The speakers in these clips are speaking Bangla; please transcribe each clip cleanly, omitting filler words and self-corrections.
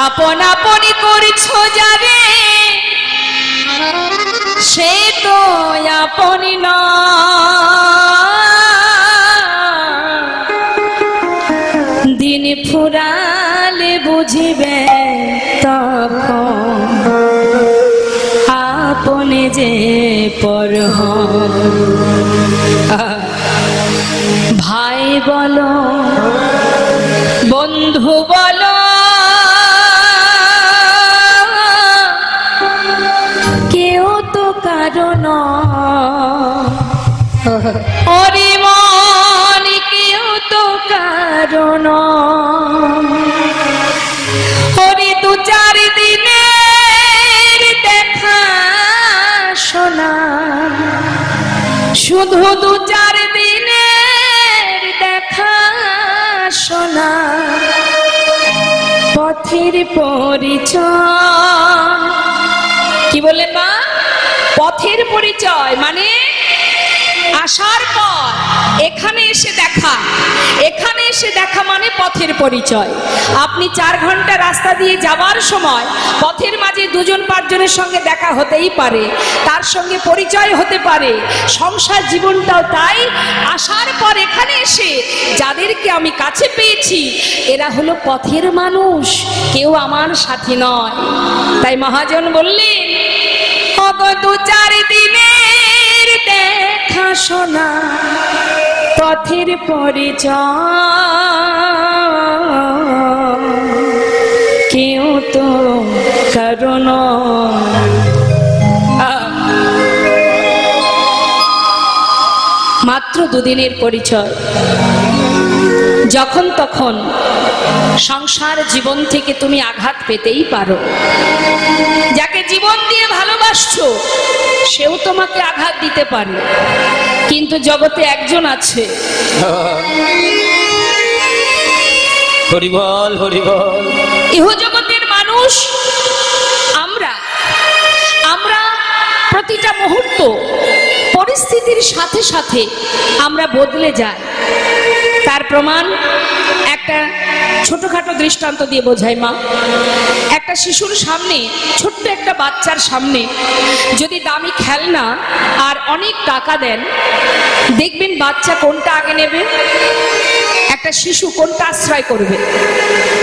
আপন আপনি করছো যারে সে তো আপনি না, দিন ফুরালে বুঝিবে তখন আপনি যে পর। ভাই বলো বন্ধু বলো কেউ তো কারণ ওরে মন কেউ তো কারণ ওরে দু চার দিনের দেখা শোনা, শুধু দু চার দিনের দেখা শোনা, পথের পরিচয়। কি বললেন মা? পথের পরিচয় মানে আসার পর এখানে এসে দেখা, এখানে এসে দেখা মানে পথের পরিচয়। আপনি 4 ঘন্টা রাস্তা দিয়ে যাওয়ার সময় পথের মাঝে 2-5 জনের সঙ্গে দেখা হতেই পারে, তার সঙ্গে পরিচয় হতে পারে। সংসার জীবনটাও তাই, আসার পর এখানে এসে যাদেরকে আমি কাছে পেয়েছি এরা হলো পথের মানুষ, কেউ আমার সাথী নয়। তাই মহাজন বললেন অত 2-4 দিনের দেখা শোনা, পথের পরিচয় কেউ তো কারণ। মাত্র 2 দিনের পরিচয়, যখন তখন সংসার জীবন থেকে তুমি আঘাত পেতেই পারো। যাকে জীবন দিয়ে ভালোবাসছো সেও তোমাকে আঘাত দিতে পারে, কিন্তু জগতে একজন আছে। হরি বল হরি বল। ইহ জগতের মানুষ আমরা প্রতিটা মুহূর্ত পরিস্থিতির সাথে সাথে আমরা বদলে যাই। তার প্রমাণ একটা ছোটখাটো দৃষ্টান্ত দিয়ে বোঝাই মা। একটা শিশুর সামনে, ছোট্ট একটা বাচ্চার সামনে যদি দামি খেলনা আর অনেক টাকা দেন, দেখবেন বাচ্চা কোনটা আগে নেবে? একটা শিশু কোনটা আশ্রয় করবে?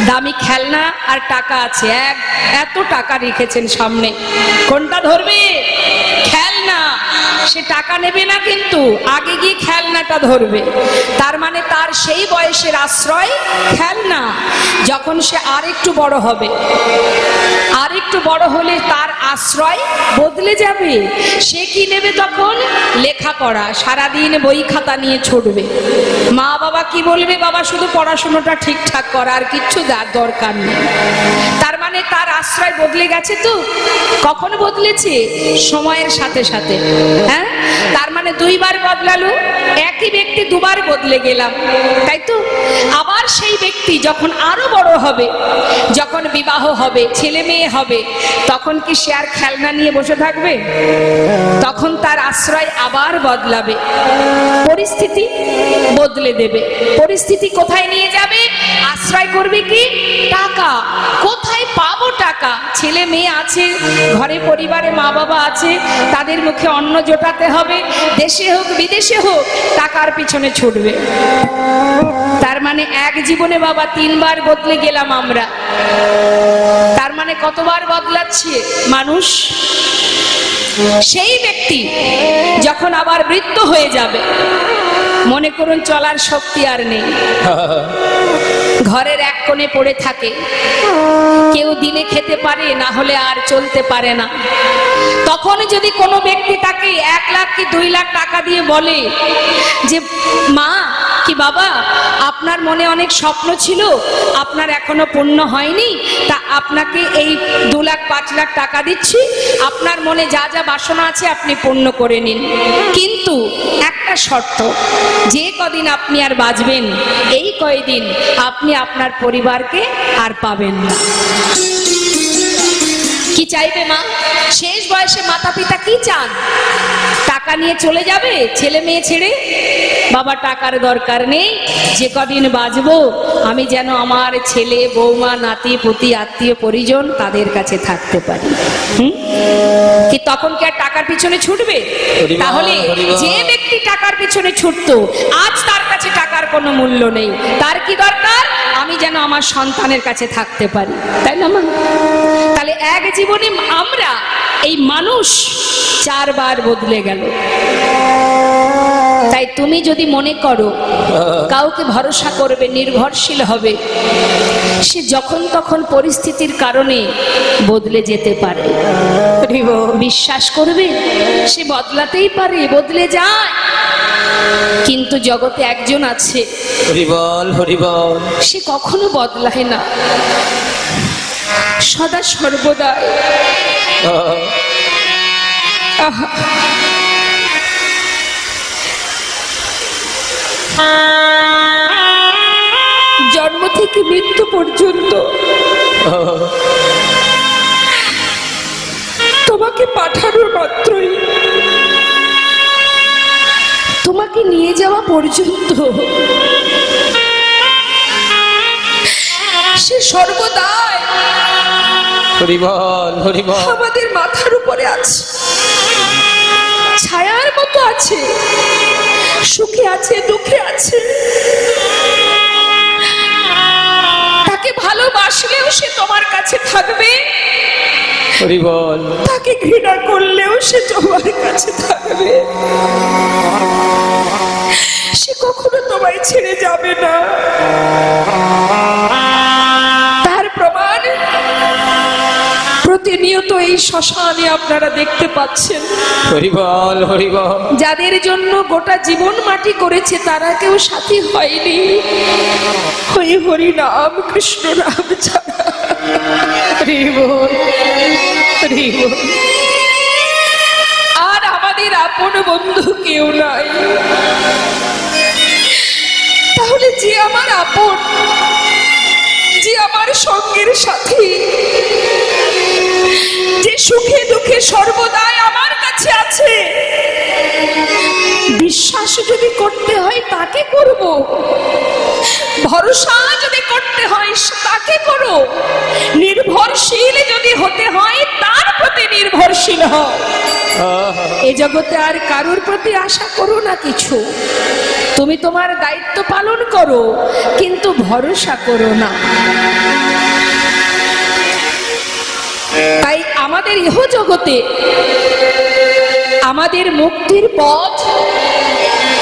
দামি খেলনা আর টাকা আছে, এত টাকা রেখেছেন সামনে, কোনটা ধরবে? খেলনা। সে টাকা নেবে না, কিন্তু আগে গিয়ে খেলনাটা ধরবে। তার মানে তার সেই বয়সের আশ্রয় খেলনা। যখন সে আরেকটু বড় হবে, আরেকটু বড় হলে তার আশ্রয় বদলে যাবে। সে কি নেবে তখন? লেখাপড়া। সারাদিন বই খাতা নিয়ে ছুটবে। মা বাবা কি বলবে? বাবা শুধু পড়াশোনাটা ঠিকঠাক করা, আর কিচ্ছু দরকার নেই। তার মানে তার আশ্রয় বদলে গেছে। তো কখন বদলেছে? সময়ের সাথে সাথে। হ্যাঁ, তার মানে 2 বার বদলালো। একই ব্যক্তি 2 বার বদলে গেলাম, তাই তো? আবার সেই ব্যক্তি যখন আরো বড় হবে, যখন বিবাহ হবে, ছেলে মেয়ে হবে, তখন কি সে আর খেলনা নিয়ে বসে থাকবে? তখন তার আশ্রয় আবার বদলাবে, পরিস্থিতি বদলে দেবে। পরিস্থিতি কোথায় নিয়ে যাবে? আশ্রয় করবে কি? টাকা। কোথায় পাবো টাকা? ছেলে মেয়ে আছে, ঘরে পরিবারে মা বাবা আছে, তাদের মুখে অন্ন জোটাতে হবে। দেশে হোক বিদেশে হোক, টাকার পিছনে ছুটবে। তার মানে এক জীবনে বাবা 3 বার বদলে গেলাম আমরা। তার মানে কতবার বদলাচ্ছে মানুষ? সেই ব্যক্তি যখন আবার বৃদ্ধ হয়ে যাবে, মনে করুন চলার শক্তি আর নেই, ঘরের এক কোণে পড়ে থাকে, কেউ দিনে খেতে পারে, না হলে আর চলতে পারে না। তখন যদি কোনো ব্যক্তি তাকে 1 লাখ কি 2 লাখ টাকা দিয়ে বলে যে মা কি বাবা, আপনার মনে অনেক স্বপ্ন ছিল, আপনার এখনো পূর্ণ হয়নি, তা আপনাকে এই 2 লাখ 5 লাখ টাকা দিচ্ছি, আপনার মনে যা যা বাসনা আছে আপনি পূর্ণ করে নিন, কিন্তু একটা শর্ত, যে কদিন আপনি আর বাঁচবেন এই কয়দিন আপনি আপনার পরিবারকে আর পাবেন না। কি চাইবে মা? শেষ বয়সে মাতা পিতা কি চান? টাকা নিয়ে চলে যাবে ছেলে মেয়ে ছেড়ে? বাবা টাকার দরকার নেই, যে কদিন বাঁচবো আমি যেন আমার ছেলে বৌমা নাতি পুতি আত্মীয় পরিজন তাদের কাছে থাকতে পারি। কি তখন কি আর টাকার পিছনে ছুটবে? তাহলে যে ব্যক্তি টাকার পিছনে ছুটতো আজ তার কাছে টাকার কোনো মূল্য নেই। তার কি দরকার? আমি যেন আমার সন্তানের কাছে থাকতে পারি, তাই না মা? তাহলে এক জীবনে আমরা এই মানুষ 4 বার বদলে গেল। তাই তুমি যদি মনে করো কাউকে ভরসা করবে, নির্ভরশীল হবে, সে যখন তখন পরিস্থিতির কারণে বদলে যেতে পারে। বিশ্বাস করবে সে বদলাতেই পারে, বদলে যায়। কিন্তু জগতে একজন আছে, হরিবল হরিবল, সে কখনো বদলায় না, সদা সর্বদা। জন্ম থেকে মৃত্যু পর্যন্ত তোমাকে পাঠানোর মাত্রই, তোমাকে নিয়ে যাওয়া পর্যন্ত সে সর্বদাই হরিবল হরিবল আমাদের মাথার উপরে আছে, ছায়ার মতো আছে, সুখে আছে দুঃখে আছে। তাকে ভালোবাসলেও সে তোমার কাছে থাকবে, হরিবল, তাকে ঘৃণা করলেও সে তোমার কাছে থাকবে। সে কখনো তোমায় ছেড়ে যাবে না। তার প্রমাণ প্রতিনিয়ত এই শ্মশানে আপনারা দেখতে পাচ্ছেন। হরিবল হরিবল, যাদের জন্য গোটা জীবন মাটি করেছে তারা কেউ সাথী হয়নি, হরি হরি নাম কৃষ্ণ নাম ছাড়া। হরিবল হরিবল। আর আমাদের আপন বন্ধু কেউ নাই। তাহলে যে আমার আপন, যে আমার সঙ্গের সাথী, যে সুখে দুঃখে সর্বদাই আমার কাছে আছে, বিশ্বাস যদি করতে হয় তাকে করব, ভরসা যদি করতে হয় তাকে করো, নির্ভরশীল যদি হতে হয় তার প্রতি নির্ভরশীল হও। এই জগতে আর কারোর প্রতি আশা করো না কিছু। তুমি তোমার দায়িত্ব পালন করো, কিন্তু ভরসা করো না। তাই আমাদের ইহ জগতে আমাদের মুক্তির পথ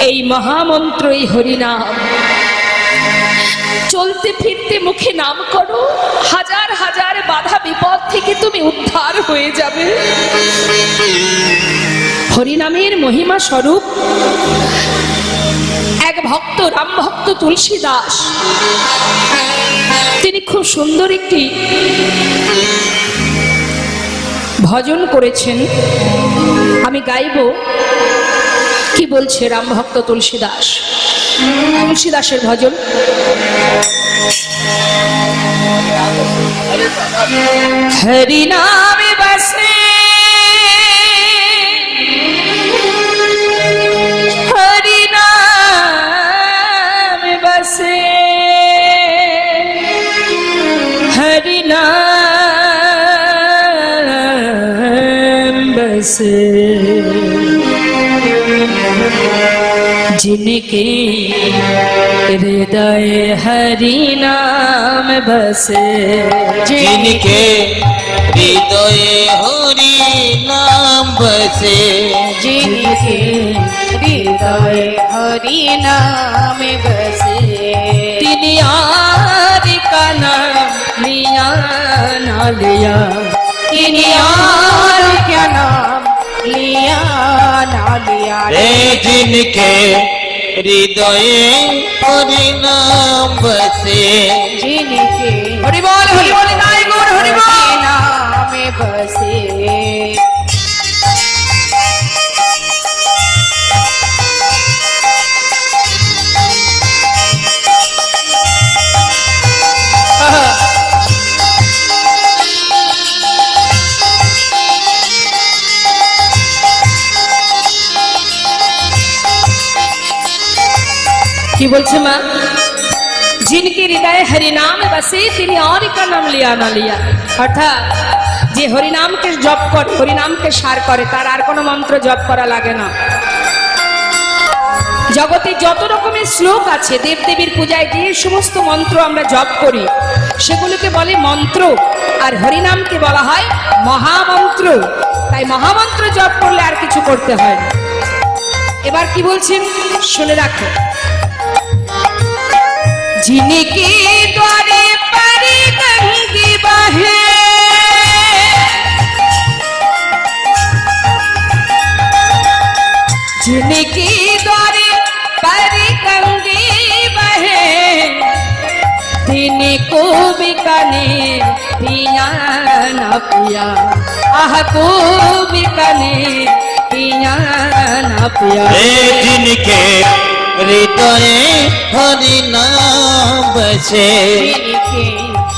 এই মহামন্ত্র, এই হরিনাম। চলতে ফিরতে মুখে নাম করো, হাজার হাজার বাধা বিপদ থেকে তুমি উদ্ধার হয়ে যাবে। হরিনামের মহিমা স্বরূপ এক ভক্ত, রাম ভক্ত তুলসী দাস, তিনি খুব সুন্দর একটি ভজন করেছেন। আমি গাইব, কি বলছে রাম ভক্ত তুলসী দাস। তুলসী দাসের ভজন। হরি নামে বসে, হরি নামে বসে, হরি নাম बसे जिनके हृदय हरि नाम बसे, जिनके हृदय हरि नाम बसे, जिनके हृदय हरि नाम बसे, तिनि यार का नाम लिया ना लिया, तिनि यार क्या नाम लिया ना लिया रे, जिनके हृदय हरि नाम बसे, जिनके हरि बोल नाय गुण हरि बोल नाम बसे। কি বলছে মা? जिनके हृदय हरिनाम बसे তিনি और का नाम लिया ना लिया, অর্থাৎ যে হরিনামকে জপ করে, হরিনামকে সার করে, তার আর কোনো মন্ত্র জপ করা লাগে না। জগতে যত রকমের শ্লোক আছে, দেবদেবীর পূজায় যে সমস্ত মন্ত্র আমরা জপ করি সেগুলোকে বলে মন্ত্র, আর হরিনামকে বলা হয় মহামন্ত্র। তাই মহামন্ত্র জপ করলে আর কিছু করতে হয় না। এবার কি বলছেন শুনে রাখো। जिनके द्वारे परी गंगे बहे, जिनके द्वारे परी गंगे बहे, दिन को बिकने पिया न पिया, आह को बिकने पिया न पिया। जिनके हृदय हरि नाम बसे, जिनके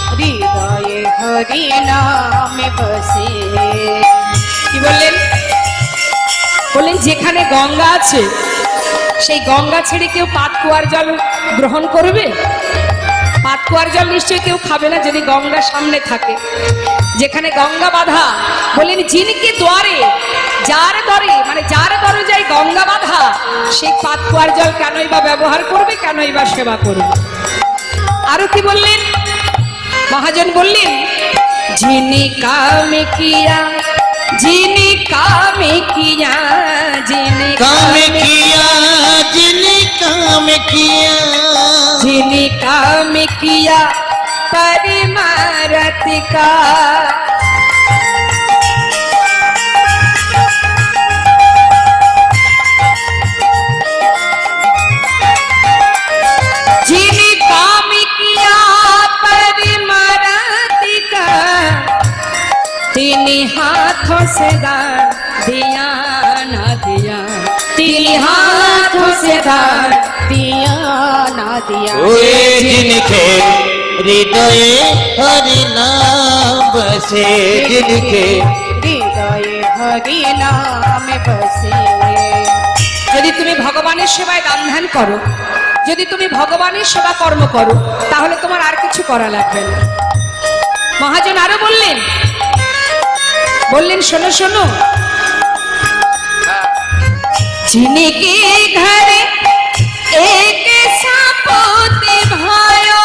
हृदय हरि नाम बसे। কি বললেন? বললেন যেখানে গঙ্গা আছে সেই গঙ্গা ছেড়ে কেউ পাতকুয়ার জল গ্রহণ করবে? পাতকুয়ার জল নিশ্চয়ই কেউ খাবে না যদি গঙ্গা সামনে থাকে। যেখানে গঙ্গা বাঁধা, বললেন জিনকে দ্বারে, যার দরে মানে যার দরজায় গঙ্গা বাঁধা, সেই পাতকুয়ার জল কেনই বা ব্যবহার করবে, কেনই বা সেবা করবে? আরো কি বললেন মহাজন? বললেন যিনি কামে কিয়া, যিনি কামে কিয়া, যিনি কামে কিয়া, যিনি কামে কিয়া, যিনি কামে কিয়া परिमारत का, जिनी काम किया परिमारत का, तिनी हाथों से दान दिया ना दिया, तिनी हाथों से दान दिया ना दिया। जिनके हृदय हरि नाम बसे, जिनके হৃদয় হরি নাম বসে। যদি তুমি ভগবানের সেবায় দান ধ্যান করো, যদি তুমি ভগবানের সেবা কর্ম করো, তাহলে তোমার আর কিছু করা লাগবে না। মহাজন আরো বললেন, বললেন শোনো শোনো, जिनके घर एक सापोते भायो,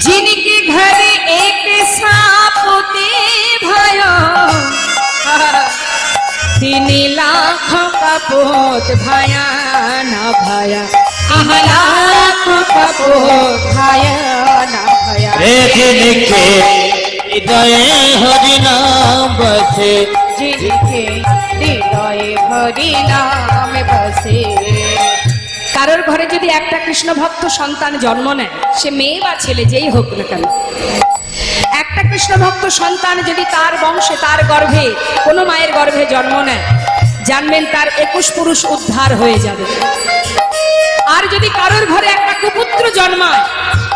जिनके घर एक सापोते भयो, तीन लाख का पोत भाया ना भाया, लाखों का पोत भाया ना भाया। जिनके हृदय हरि नाम बसे, जिनके हृदय हरि नाम बसे। কারোর ঘরে যদি একটা কৃষ্ণ ভক্ত সন্তান জন্ম নেয়, সে মেয়ে বা ছেলে যেই হোক না কেন, একটা কৃষ্ণ ভক্ত সন্তান যদি তার বংশে, তার গর্ভে, কোনো মায়ের গর্ভে জন্ম নেয়, জানবেন তার 21 পুরুষ উদ্ধার হয়ে যাবে। আর যদি কারোর ঘরে একটা কুপুত্র জন্মায়,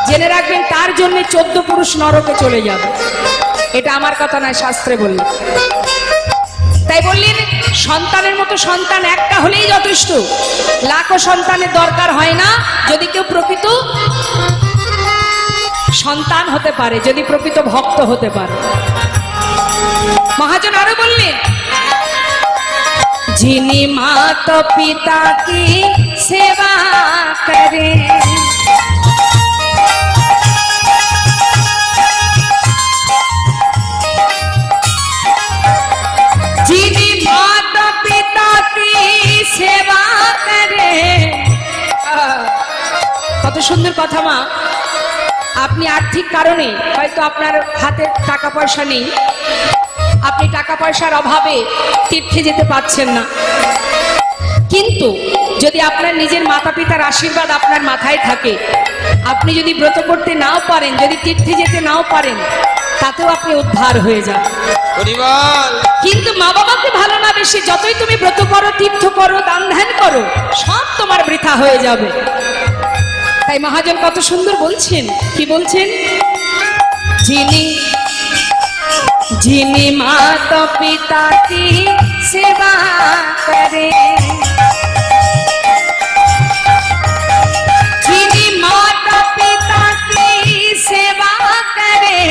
জেনে রাখবেন তার জন্য 14 পুরুষ নরকে চলে যাবে। এটা আমার কথা নয়, শাস্ত্রে বললেন। তাই বললেন সন্তানের মতো সন্তান একটা হলেই যথেষ্ট, লাখো সন্তানের দরকার হয় না যদি কেউ প্রকৃত সন্তান হতে পারে, যদি প্রকৃত ভক্ত হতে পারে। মহাজন আরো বললেন, যিনি মাতা পিতা কি সেবা করে, যিনি মাতা পিতা কি সেবা করে। কত সুন্দর কথা মা। আপনি আর্থিক কারণে হয়তো আপনার হাতে টাকা পয়সা নেই, আপনি টাকা পয়সার অভাবে তীর্থে যেতে পারছেন না, কিন্তু যদি আপনার নিজের মাতা পিতার আশীর্বাদ আপনার মাথায় থাকে, আপনি যদি ব্রত করতে নাও পারেন, যদি তীর্থে যেতে নাও পারেন, তাতেও আপনি উদ্ধার হয়ে যান। কিন্তু মা বাবাকে ভালো না বেশি যতই তুমি ব্রত করো, তীর্থ করো, দান ধ্যান করো, সব তোমার বৃথা হয়ে যাবে। তাই মহাজন কত সুন্দর বলছেন, কি বলছেন? जिनी जिनी माता पिता की सेवा करे, जिनी माता पिता की सेवा करे,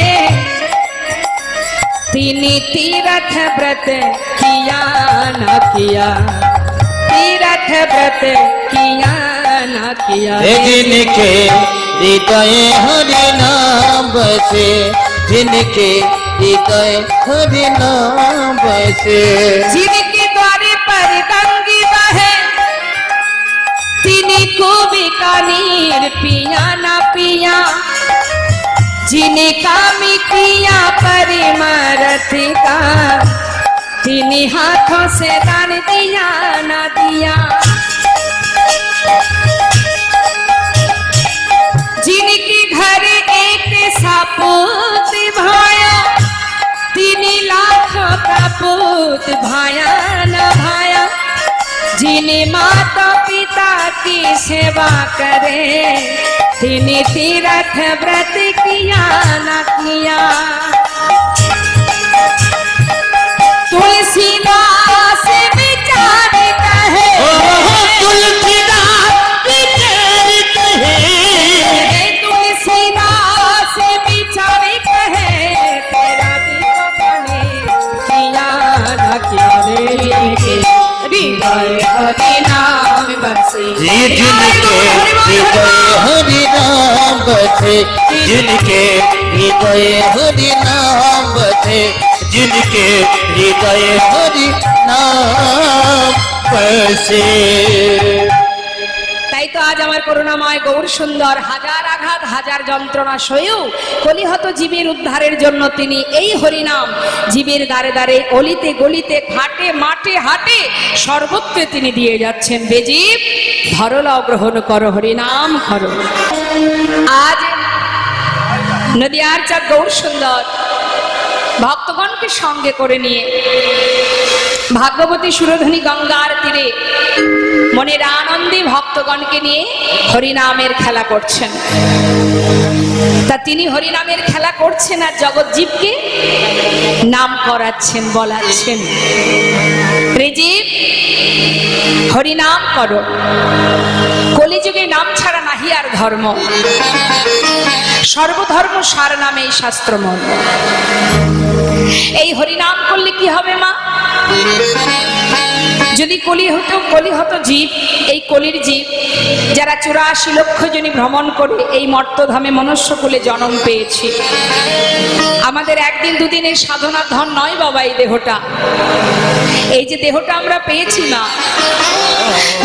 तिनी तीर्थ व्रत किया न किया, तीर्थ व्रत किया न किया। जिनके हृदय हरि नाम बसे, जिनके हृदय हरि नाम बसे, जिनके द्वारे पर गंगी बहे, तिनी को बीकानेर पिया ना पिया, जिने कामी किया परिमरथ का, तिनी हाथों से दान दिया ना दिया। जिनके घर एक सपूत भाया, तिनी लाखों का पूत भाया न भाया। जिने माता पिता की सेवा करे, तिनी तीर्थ व्रत किया न किया। तुलसीदास विचार कहे, तुलसीदास विचार कहे, तुलसीदास विचार कहे, तेरा दीवाने किया न किया रे, हृदय हरि नाम बसे। जिनके हृदय हरि नाम बसे, जिनके हृदय हरि नाम बसे, जिनके हृदय हरि नाम बसे। তাই তো আজ আমার করুণাময় গৌর সুন্দর হাজার আঘাত হাজার যন্ত্রণা সয়েও কলিহত জীবের উদ্ধারের জন্য তিনি এই হরিনাম জীবের দ্বারে দ্বারে অলিতে গলিতে ঘাটে মাঠে হাটে সর্বত্র তিনি দিয়ে যাচ্ছেন। বেজীব ধরলাও গ্রহণ করো, হরিনাম করো। আজ নদিয়ার চাঁদ গৌর সুন্দর ভক্তগণকে সঙ্গে করে নিয়ে ভাগ্যবতী সুরধনী গঙ্গার তীরে মনের আনন্দে ভক্তগণকে নিয়ে হরিনামের খেলা করছেন। তা তিনি হরিনামের খেলা করছেন আর জগৎজীবকে নাম করাচ্ছেন, বলাচ্ছেন, রেজীব হরিনাম করো, কলিযুগে নাম ছাড়া নাহি আর ধর্ম, সর্বধর্ম সার নামে এই শাস্ত্রমন। এই হরিনাম করলে কি হবে মা? যদি কলিহত জীব, এই কলির জীব যারা 84 লক্ষ জনী ভ্রমণ করে এই মর্তধামে মনুষ্যকুলে জন্ম পেয়েছি, আমাদের একদিন দুদিনের সাধনার ধন নয় বাবা এই দেহটা। এই যে দেহটা আমরা পেয়েছি না,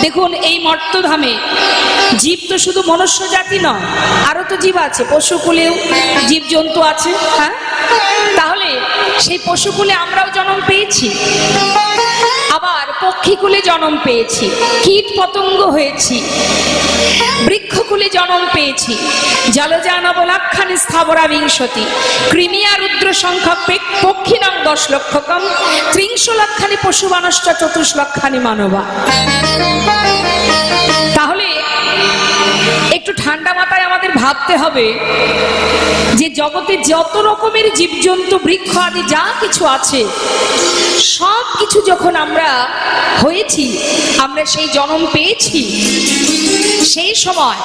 দেখুন এই মর্তধামে জীব তো শুধু মনুষ্য জাতি নয়, আরো তো জীব আছে, পশুকুলেও জীব জন্তু আছে। হ্যাঁ, তাহলে সেই পশুকুলে আমরাও জন্ম পেয়েছি, আবার পক্ষীকুলে জন্ম পেয়েছি, কীট পতঙ্গ হয়েছি, বৃক্ষকুলে জন্ম পেয়েছি, জলজানবলাক্ষানি স্থাবরা বিংশতি, কৃমিয়া রুদ্র সংখ্যা পক্ষিনাং 10 লক্ষকম, 30 লক্ষানি পশু মানুষ্ঠ 24 লক্ষানি মানবা। তাহলে একটু ঠান্ডা মাথায় আমাদের ভাবতে হবে যে জগতে যত রকমের জীবজন্তু বৃক্ষ আদি যা কিছু আছে, সব কিছু যখন আমরা হয়েছি, আমরা সেই জন্ম পেয়েছি, সেই সময়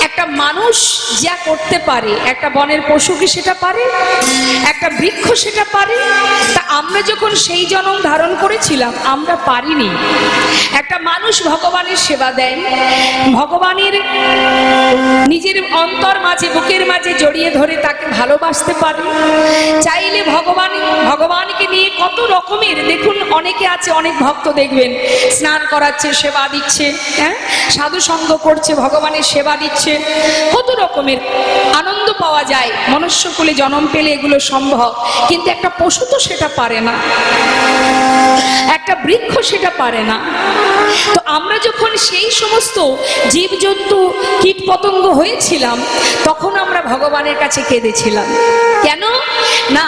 একটা মানুষ যা করতে পারে, একটা বনের পশু কি সেটা পারে, একটা বৃক্ষ সেটা পারে। তা আমরা যখন সেই জন্ম ধারণ করেছিলাম আমরা পারিনি। একটা মানুষ ভগবানের সেবা দেন, ভগবানের নিজের অন্তর মাঝে বুকের মাঝে জড়িয়ে ধরে তাকে ভালোবাসতে পারে, চাইলে ভগবানকে নিয়ে কত রকমের, দেখুন অনেকে আছে, অনেক ভক্ত দেখবেন স্নান করাচ্ছে, সেবা দিচ্ছে, হ্যাঁ সাধু সঙ্গ করছে, ভগবানের সেবা দিচ্ছে, কত রকমের আনন্দ পাওয়া যায়। মনুষ্যকুলে জন্ম পেলে এগুলো সম্ভব, কিন্তু একটা পশু তো সেটা পারে না, একটা বৃক্ষ সেটা পারে না। তো আমরা যখন সেই সমস্ত জীবজন্তু কীটপতঙ্গ হয়েছিলাম তখন আমরা ভগবানের কাছে কেঁদেছিলাম। কেন না?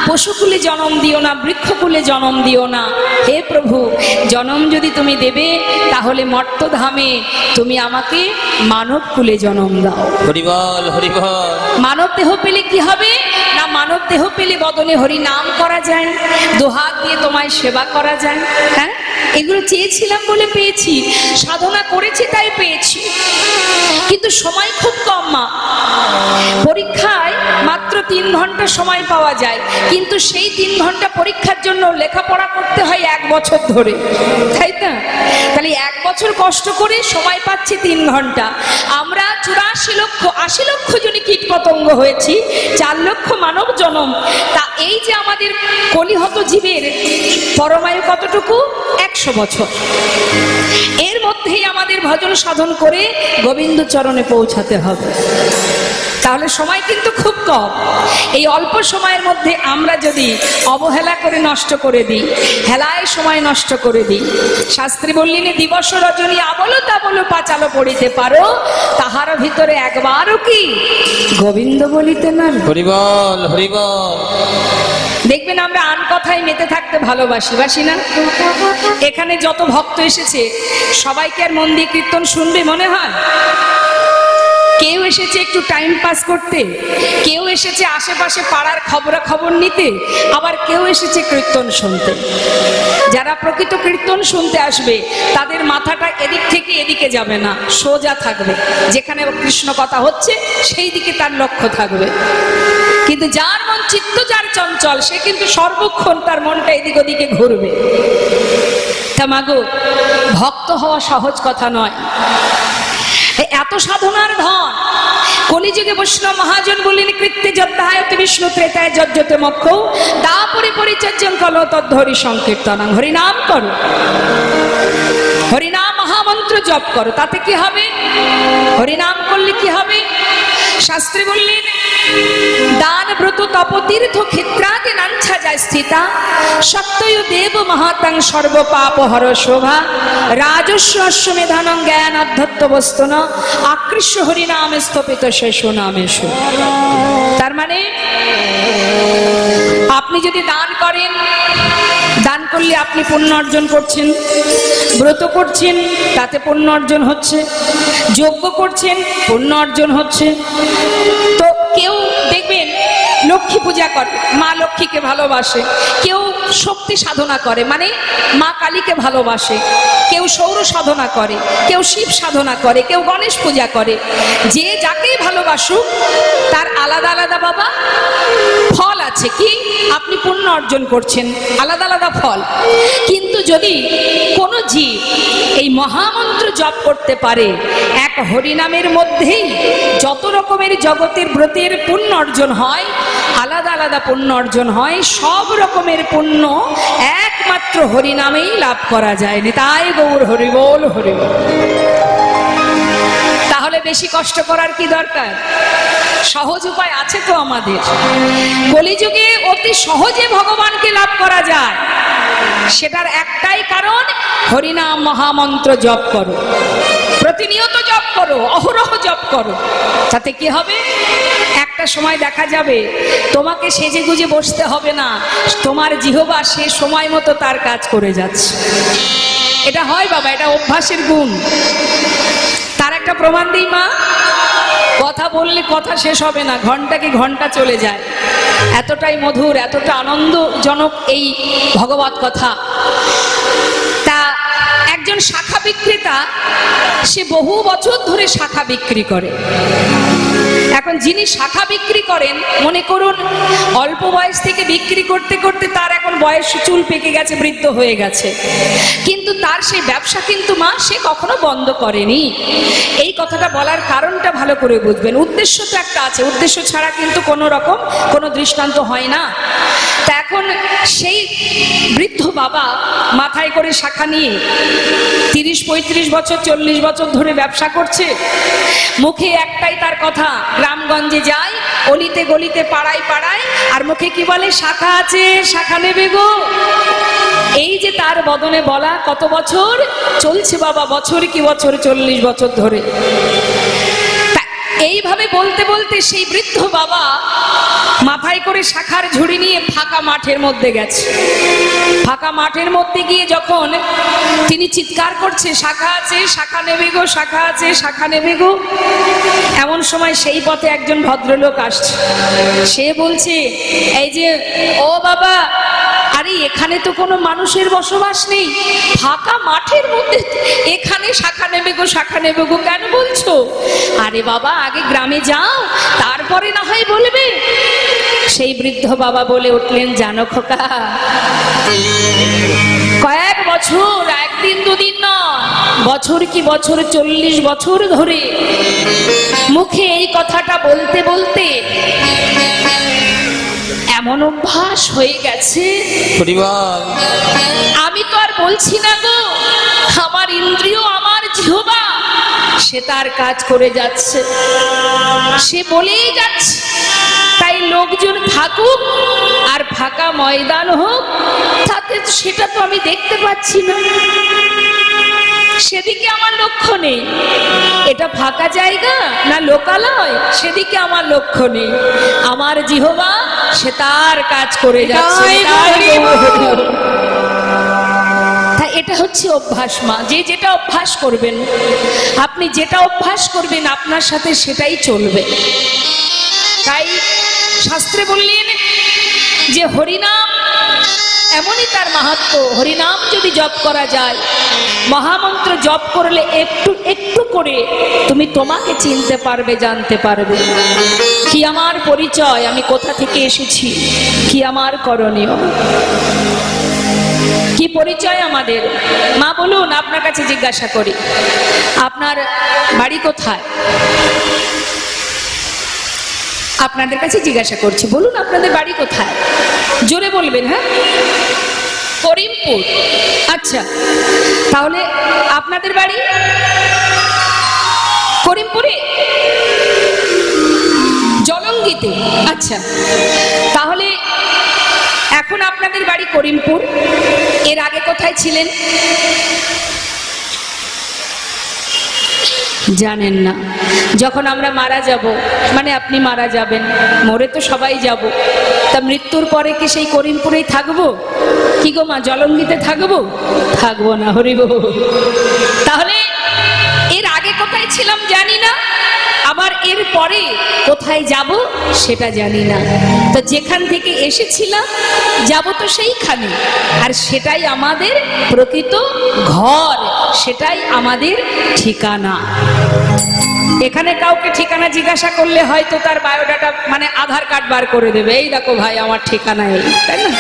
পশুকুলে জন্ম দিও না, বৃক্ষকুলে জন্ম দিও না, হে প্রভু জন্ম যদি তুমি দেবে তাহলে মর্তধামে তুমি আমাকে মানব কুলে জন্ম দাও। হরি বল, হরি বল। মানব দেহ পেলে কি হবে না, মানব দেহ পেলে বদনে হরি নাম করা যায়, দোহাত দিয়ে তোমায় সেবা করা যায়। হ্যাঁ, এগুলো চেয়েছিলাম বলে পেয়েছি, সাধনা করেছি তাই পেয়েছি। কিন্তু সময় খুব কম মা, পরীক্ষায় মাত্র 3 ঘন্টা সময় পাওয়া যায়, কিন্তু সেই 3 ঘন্টা পরীক্ষার জন্য লেখাপড়া করতে হয় 1 বছর ধরে, তাই না? তাহলে 1 বছর কষ্ট করে সময় পাচ্ছি 3 ঘন্টা। আমরা 84 লক্ষ 80 লক্ষ জনই কীটপতঙ্গ হয়েছি, 4 লক্ষ মানব জনম। তা এই যে আমাদের কলিহত জীবের পরমায়ু কতটুকু? 100 বছর। এর মধ্যেই আমাদের ভজন সাধন করে গোবিন্দ চরণে পৌঁছাতে হবে। তাহলে সময় কিন্তু খুব কম। এই অল্প সময়ের মধ্যে আমরা যদি অবহেলা করে নষ্ট করে দিই, হেলায় সময় নষ্ট করে দিই, শাস্ত্রী বললেন দিবস রজনী আবলো তাবলো পাঁচালো পড়িতে পারো, তাহার ভিতরে একবারও কি গোবিন্দ বলিতে না। হরি বল, হরি বল। দেখবেন আমরা আন কথায় মেতে থাকতে ভালোবাসি, বাসি না? এখানে যত ভক্ত এসেছে সবাইকে আর মন দিয়ে কীর্তন শুনবে মনে হয়? কেউ এসেছে একটু টাইম পাস করতে, কেউ এসেছে আশেপাশে পাড়ার খবরাখবর নিতে, আবার কেউ এসেছে কীর্তন শুনতে। যারা প্রকৃত কীর্তন শুনতে আসবে তাদের মাথাটা এদিক থেকে এদিকে যাবে না, সোজা থাকবে, যেখানে কৃষ্ণ কথা হচ্ছে সেই দিকে তার লক্ষ্য থাকবে। কিন্তু যার মন চিত্ত যার চঞ্চল, সে কিন্তু সর্বক্ষণ তার মনটা এদিক ওদিকে ঘুরবে। তা মাগো, ভক্ত হওয়া সহজ কথা নয়। এত সাধনার ধন কলিযুগে বৈষ্ণব মহাজন বললেন কৃত্যে যদ্ধায়তে বিষ্ণু ত্রেতায় যজ্জতে মক্ষ দাপরে পরিচর্যং কল তদ্ধরি সংকীর্তনং। হরিনাম করো, হরিনাম মহামন্ত্র জপ করো, তাতে কি হবে? হরিনাম করলে কি হবে? শাস্ত্রী বললেন দান ব্রত তপতীর্থ ক্ষেত্রাদি নাঞ্ছা যায় স্থিতা সত্যয় দেব মহাতাং সর্বপাপ হর শোভা রাজস্ব অশ্বমেধানং জ্ঞান অধ্যত্ত বস্তুন আকৃষ্য হরিনামে স্থপিত শেষ নামেশু। তার মানে আপনি যদি দান করেন, দান করলে আপনি পুণ্য অর্জন করছেন, ব্রত করছেন তাতে পুণ্য অর্জন হচ্ছে, যজ্ঞ করছেন পুণ্য অর্জন হচ্ছে। তো কেউ দেখবেন লক্ষ্মী পূজা করে, মা লক্ষ্মীকে ভালোবাসে, কেউ শক্তি সাধনা করে মানে মা কালীকে ভালোবাসে, কেউ সৌর সাধনা করে, কেউ শিব সাধনা করে, কেউ গণেশ পূজা করে। যে যাকেই ভালোবাসুক তার আলাদা আলাদা বাবা ফল আছে, কি আপনি পুণ্য অর্জন করছেন, আলাদা আলাদা ফল। কিন্তু যদি কোনো জীব এই মহামন্ত্র জপ করতে পারে, এক হরিনামের মধ্যেই যত রকমের জগতের ব্রতের পুণ্য অর্জন হয়, আলাদা আলাদা পুণ্য অর্জন হয়, সব রকমের পুণ্য একমাত্র হরিনামেই লাভ করা যায়। নিতাই গৌর হরি বল, হরি বল। তাহলে বেশি কষ্ট করার কি দরকার? সহজ উপায় আছে তো আমাদের। কলিযুগে অতি সহজে ভগবানকে লাভ করা যায়, সেটার একটাই কারণ, হরিনাম মহামন্ত্র জপ করো, প্রতিনিয়ত জপ করো, অহরহ জপ করো। তাতে কি হবে? একটা সময় দেখা যাবে তোমাকে সেজে গুজে বসতে হবে না, তোমার জিহ্বা সে সময় মতো তার কাজ করে যাচ্ছে। এটা হয় বাবা, এটা অভ্যাসের গুণ। তার একটা প্রমাণ দিই মা, কথা বললে কথা শেষ হবে না, ঘন্টা কি ঘন্টা চলে যায়, এতটাই মধুর, এতটা আনন্দজনক এই ভগবত কথা। তা একজন শাখা বিক্রেতা, সে বহু বছর ধরে শাখা বিক্রি করে। এখন যিনি শাখা বিক্রি করেন, মনে করুন অল্প বয়স থেকে বিক্রি করতে করতে তার এখন বয়স, চুল পেকে গেছে, বৃদ্ধ হয়ে গেছে, কিন্তু তার সেই ব্যবসা কিন্তু মা সে কখনো বন্ধ করেনি। এই কথাটা বলার কারণটা ভালো করে বুঝবেন। উদ্দেশ্য তো একটা আছে, উদ্দেশ্য ছাড়া কিন্তু কোনো রকম কোনো দৃষ্টান্ত হয় না। তা এখন সেই বৃদ্ধ বাবা মাথায় করে শাখা নিয়ে 30-35 বছর 40 বছর ধরে ব্যবসা করছে, মুখে একটাই তার কথা, গ্রামগঞ্জে যায় অলিতে গলিতে পাড়ায় পাড়ায়, আর মুখে কি বলে, শাখা আছে, শাখা নেবে গো। এই যে তার বদনে বলা, কত বছর চলছে বাবা, বছর কি বছর, 40 বছর ধরে। এইভাবে বলতে বলতে সেই বৃদ্ধ বাবা মাথায় করে শাখার ঝুড়ি নিয়ে ফাঁকা মাঠের মধ্যে গেছে। ফাঁকা মাঠের মধ্যে গিয়ে যখন তিনি চিৎকার করছে, শাখা আছে, শাখা নেবে গো, শাখা আছে, শাখা নেবে গো, এমন সময় সেই পথে একজন ভদ্রলোক আসছে। সে বলছে, এই যে ও বাবা, আরে এখানে তো কোনো মানুষের বসবাস নেই, ফাঁকা মাঠের মধ্যে এখানে শাখা নেবে গো, শাখা নেবে গো কেন বলছো? আরে বাবা, আগে গ্রামে যাও, তারপরে না হয় বলবে। সেই বৃদ্ধ বাবা বলে উঠলেন, জানো খোকা, কয়েক বছর, একদিন দুদিন নয়, বছর কি বছর, 40 বছর ধরে মুখে এই কথাটা বলতে বলতে এমন অভ্যাস হয়ে গেছে, আমি তো আর বলছি না গো, আমার ইন্দ্রিয়, আমার জিহ্বা সে তার কাজ করে যাচ্ছে, সে বলেই যাচ্ছে। তাই লোকজন থাকুক আর ফাঁকা ময়দান হোক, তাতে সেটা তো আমি দেখতে পাচ্ছি না, সেদিকে আমার লক্ষ্য নেই। এটা ফাঁকা জায়গা না লোকালয়, সেদিকে আমার লক্ষ্য নেই। আমার জিহ্বা সে তার কাজ করে যাচ্ছে। এটা হচ্ছে অভ্যাস মা, যে যেটা অভ্যাস করবেন, আপনি যেটা অভ্যাস করবেন আপনার সাথে সেটাই চলবে। তাই শাস্ত্রে বললেন যে হরিনাম এমনই তার মাহাত্ম্য, হরিনাম যদি জপ করা যায়, মহামন্ত্র জপ করলে একটু একটু করে তুমি তোমাকে চিনতে পারবে, জানতে পারবে কি আমার পরিচয়, আমি কোথা থেকে এসেছি, কি আমার করণীয়, কি পরিচয় আমাদের। মা বলুন, আপনার কাছে জিজ্ঞাসা করি, আপনার বাড়ি কোথায়? আপনাদের কাছে জিজ্ঞাসা করছি, বলুন আপনাদের বাড়ি কোথায়, জোরে বলবেন। হ্যাঁ, করিমপুর। আচ্ছা, তাহলে আপনাদের বাড়ি করিমপুরে, জলঙ্গিতে। আচ্ছা, তাহলে এখন আপনাদের বাড়ি করিমপুর, এর আগে কোথায় ছিলেন জানেন না? যখন আমরা মারা যাব, মানে আপনি মারা যাবেন, মরে তো সবাই যাব, তা মৃত্যুর পরে কি সেই করিমপুরেই থাকবো? কি গো মা, জলঙ্গিতে থাকবো? থাকবো না, হরি বল। তাহলে এর আগে কোথায় ছিলাম জানি না, আবার এর পরে কোথায় যাব সেটা জানি না। তো যেখান থেকে এসেছিলাম যাব তো সেইখানে, আর সেটাই আমাদের প্রকৃত ঘর, সেটাই আমাদের ঠিকানা। এখানে কাউকে ঠিকানা জিজ্ঞাসা করলে হয়তো তার বায়োডাটা, মানে আধার কার্ড বার করে দেবে, এই দেখো ভাই আমার ঠিকানা এই, তাই না?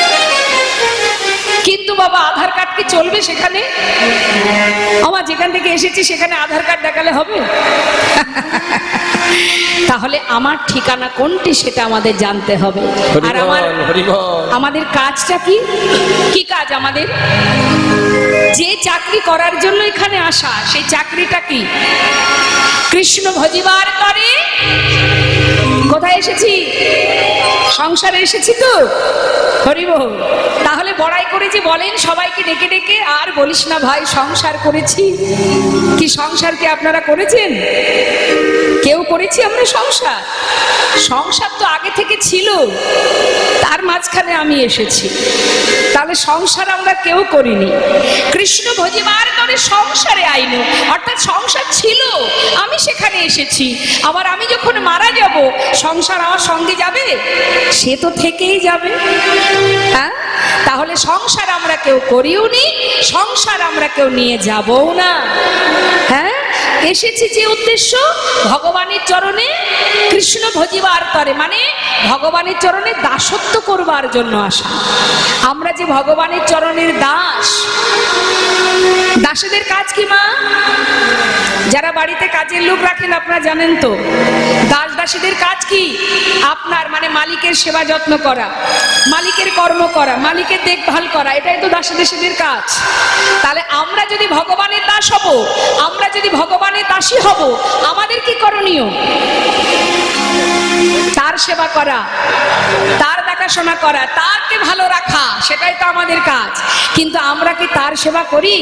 কিন্তু বাবা, আধার কার্ড কি চলবে সেখানে? আমার যেখান থেকে এসেছি সেখানে আধার কার্ড দেখালে হবে? তাহলে আমার ঠিকানা কোনটি সেটা আমাদের জানতে হবে। আর আমাদের কাজটা কি, কি কাজ আমাদের? যে চাকরি করার জন্য এখানে আসা, সেই চাকরিটা কি? কৃষ্ণ ভজিবার করে। কোথায় এসেছি? সংসারে এসেছি তো, হরি বল। তাহলে বড়াই করে যে বলেন সবাইকে ডেকে ডেকে, আর বলিস না ভাই সংসার করেছি। কি সংসার কি আপনারা করেছেন? কেউ করেছি আমরা সংসার? সংসার তো আগে থেকে ছিল, তার মাঝখানে আমি এসেছি। তাহলে সংসার আমরা কেউ করিনি। কৃষ্ণ ভজিবার করে সংসারে আইন, অর্থাৎ সংসার ছিল, আমি সেখানে এসেছি। আবার আমি যখন মারা যাব, সংসার আমার সঙ্গে যাবে? সে তো থেকেই যাবে। হ্যাঁ, তাহলে সংসার আমরা কেউ করিও নি, সংসার আমরা কেউ নিয়ে যাবও না। হ্যাঁ, এসেছি যে উদ্দেশ্য, ভগবানের চরণে কৃষ্ণ ভজিবার করে, মানে ভগবানের চরণে দাসত্ব করবার জন্য আসা। আমরা যে ভগবানের চরণের দাস। দাসেদের কাজ কি মা? যারা বাড়িতে কাজের লোক রাখেন আপনারা জানেন তো, দাস দাসীদের কাজ কি? আপনার মানে মালিকের সেবা যত্ন করা, মালিকের কর্ম করা, মালিকের দেখভাল করা, এটাই তো দাস দাসীদের কাজ। তাহলে আমরা যদি ভগবানের দাস দাস হব, আমরা যদি ভগবানের দাসী হব, আমাদের কি করণীয়? তার সেবা করা, তার দেখাশোনা করা, তারকে ভালো রাখা, সেটাই তো আমাদের কাজ। কিন্তু আমরা কি তার সেবা করি?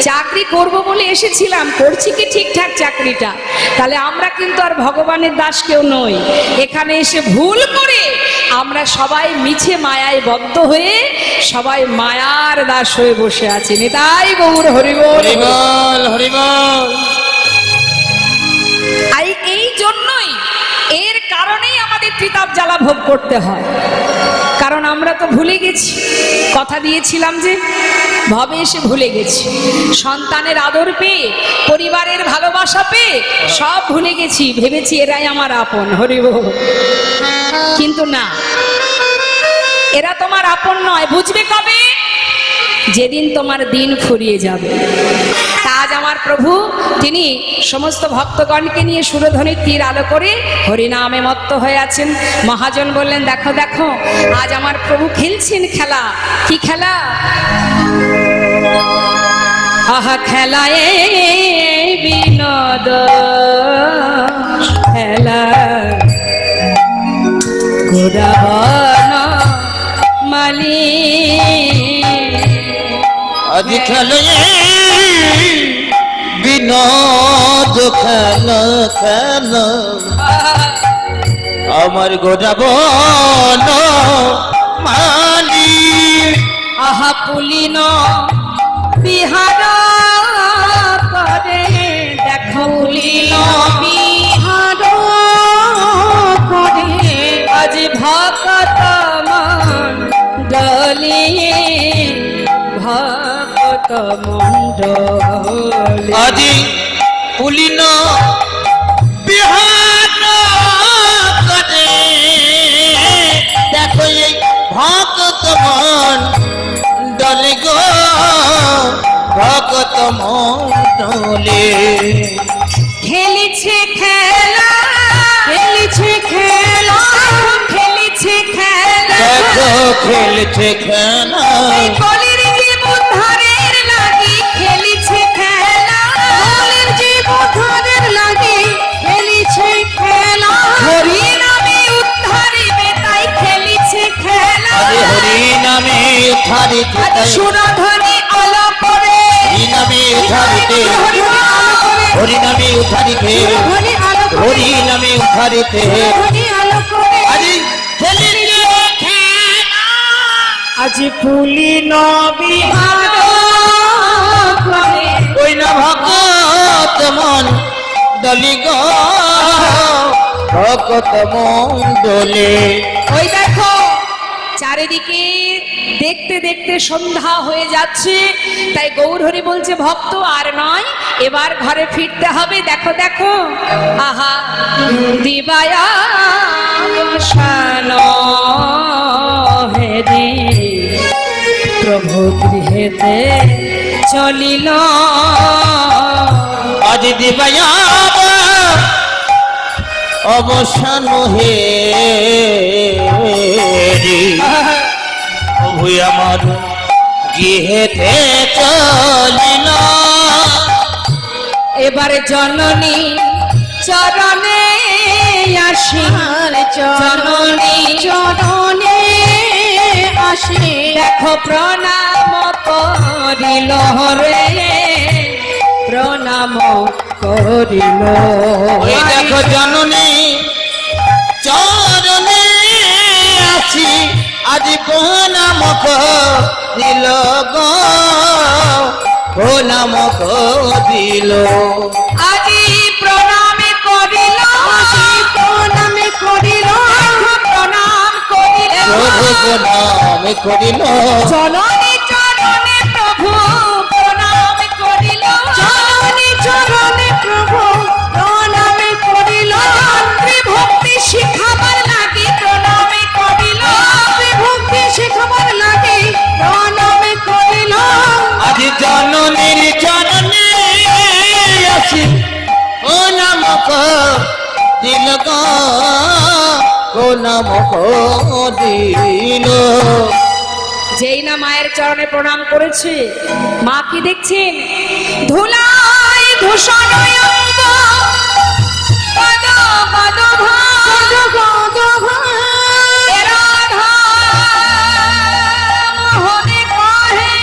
চাকরি করব বলে এসেছিলাম, করছি কি ঠিকঠাক চাকরিটা? তাহলে আমরা কিন্তু আর ভগবানের দাস কেউ নই। এখানে এসে ভুল করে আমরা সবাই মিছে মায়ায় বদ্ধ হয়ে সবাই মায়ার দাস হয়ে বসে আছি। নিতাই গৌর হরিবল। হরিবল হরিবল। এই জন্যই, এর কারণেই আমাদের ত্রিতাপ জ্বালা ভোগ করতে হয়। কারণ আমরা তো ভুলে গেছি, কথা দিয়েছিলাম যে ভবে এসে ভুলে গেছি। সন্তানের আদর পেয়ে, পরিবারের ভালোবাসা পেয়ে সব ভুলে গেছি, ভেবেছি এরাই আমার আপন। হরিবল। কিন্তু না, এরা তোমার আপন নয়। বুঝবে কবে? যেদিন তোমার দিন ফুরিয়ে যাবে। আজ আমার প্রভু তিনি সমস্ত ভক্তগণকে নিয়ে সুরধ্বনির তীর আলো করে হরিনামে মত্ত হয়ে আছেন। মহাজন বললেন, দেখো দেখো, আজ আমার প্রভু খেলছেন খেলা। কি খেলা? আহা খেলায় বিনোদ খেলা গোরাবন মালি। আজ খেলে বিনোদ খেলা খেলা আমার গোরাবন মালি। আহা পুলিন বিহার করে, দেখো পুলিন বিহার করে, আজ ভক্ত মণ্ডলী, ভক্ত মণ্ডলী। আজি পুলিন বিহার করে, দেখো এই ভক্ত মণ্ডলী গো, ভক্ত মণ্ডলী। খেলেছে খেলা, খেলেছে খেলা, খেলেছে খেলা, দেখো খেলছে খেলা। কলির জীব উদ্ধারের লাগি খেলেছে খেলা, কলির জীব উদ্ধারের লাগি খেলেছে খেলা। হরি নামে উদ্ধারিবে তাই খেলেছে খেলা। আরে হরি নামে উদ্ধারিতে, সুরধ্বনি আলো করে, হরি নামে উদ্ধারিতে, হরি নামে উদ্ধারিতে, হরি নামে উদ্ধারিতে। আরে খেলিছে খেলা, আজ পুলিন বিহার করে, ওই না ভক্ত মণ্ডলী গো, ভক্ত মণ্ডলী। ওই দেখো চারিদিকে দেখতে দেখতে সন্ধ্যা হয়ে যাচ্ছে। তাই গৌর হরি বলছে, ভক্ত আর নয়, এবার ঘরে ফিরতে হবে। দেখো দেখো, আহা দিবায়া বসান হেরি, প্রভু গৃহেতে চলিল। আজ দিবায়া অবসান হে, প্রভু আমার গৃহেতে চলিল। এবারে জননী চরণে আসি, জননী চরণে আসি, দেখো প্রণাম করিল রে, প্রণাম করিল। ওই দেখো জননী চরণে আছি, আজ প্রণাম করিল গো, প্রণাম করিল। আজি প্রণামে করিল, প্রণামে করিল, প্রণাম করিল, প্রণাম করিল। জননী চরণে প্রভু প্রণাম করিল, জননী চরণে প্রভু প্রণাম করিল। ভক্তি শিখাবার লাগি প্রণাম করিল, ভক্তি শিখাবার লাগি প্রণাম করিল। আজ জননীর চরণে আছি, প্রণাম করিল গো, প্রণাম করিল। যেই না মায়ের চরণে প্রণাম করেছে, মা কি দেখছেন? ধুলায় ধূসর অঙ্গ, পদ পদ এ রাধা মোহনে কহে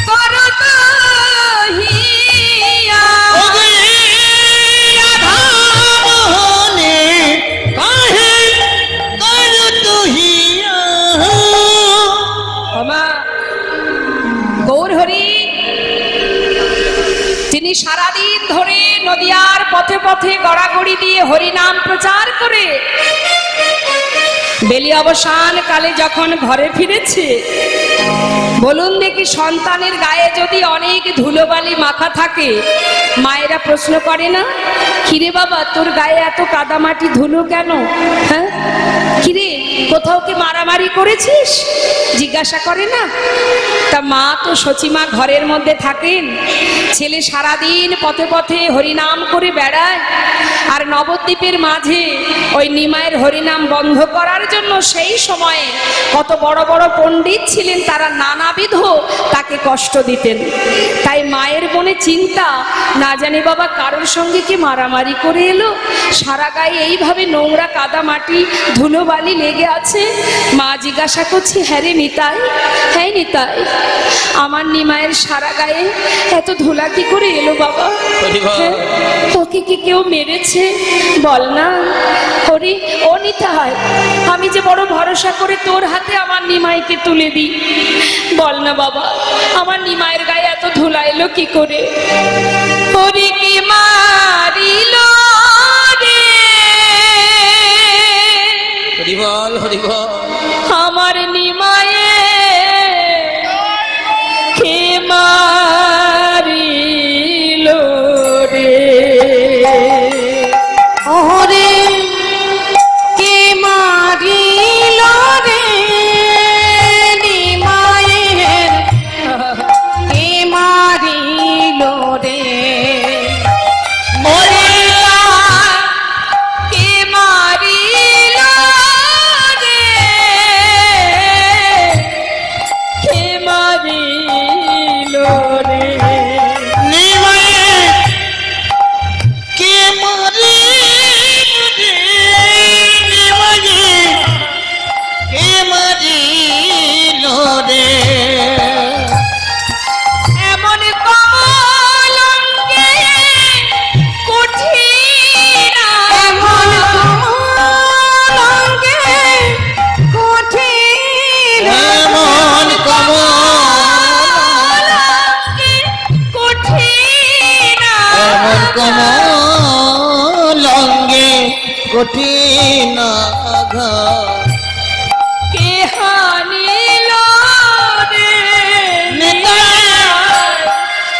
করত হিয়া। রাধা মোহনে কাহে করত হিয়া। মা গৌর হরি তিনি সারাদিন ধরে নদিয়ার পথে পথে গড়াগড়ি দিয়ে হরি নাম প্রচার করে বেলি অবসান কালে যখন ঘরে ফিরেছে, বলুন দেখি সন্তানের গায়ে যদি অনেক ধুলোবালি মাখা থাকে, মায়েরা প্রশ্ন করে না, কিরে বাবা তোর গায়ে এত কাদামাটি ধুলো কেন? হ্যাঁ কিরে কোথাও কি মারামারি করেছিস? জিজ্ঞাসা করে না? তা মা তো সচিমা ঘরের মধ্যে থাকেন, ছেলে সারাদিন পথে পথে হরিনাম করে বেড়ায়, আর নবদ্বীপের মাঝে ওই নিমায়ের হরিনাম বন্ধ করার জন্য সেই সময়ে কত বড় বড় পণ্ডিত ছিলেন, তারা নানাবিধ তাকে কষ্ট দিতেন। তাই মায়ের মনে চিন্তা, না জানি বাবা কারোর সঙ্গে কি মারামারি করে এলো, সারা গায়ে এইভাবে নোংরা কাদা মাটি ধুলোবালি লেগে আছে। মা জিজ্ঞাসা করছে, হ্যাঁ রে নিতাই, হ্যাঁ নিতাই, আমার নিমায়ের সারা গায়ে এত ধুলা কি করে এলো বাবা? হ্যাঁ, তোকে কি কেউ মেরেছে? বল না। হরি ও নিতাই, আমি যে বড় ভরসা করে তোর হাতে আমার নিমাইকে তুলে দিই, বল না বাবা আমার নিমায়ের গায়ে এত ধুলা এলো কি করে? হরি কি মারিল রে, হরি বল হরি বল। আমার নিমায়ে কে মারিল রে, ওরে কে মারিল রে নিমায়ের, কে মারিল রে মরিলা কে মারিল রে, কে মারিল রে। নিমায়ে কে মারিল রে, নিমায়ে কে মারিল রে। এমন কমলঙ্গে কঠিন, এমন কমলঙ্গে কঠিন, এমন কমলঙ্গে কঠিন, এমন কমলঙ্গে কঠিন আঘাত। কে হানিল রে নিতাই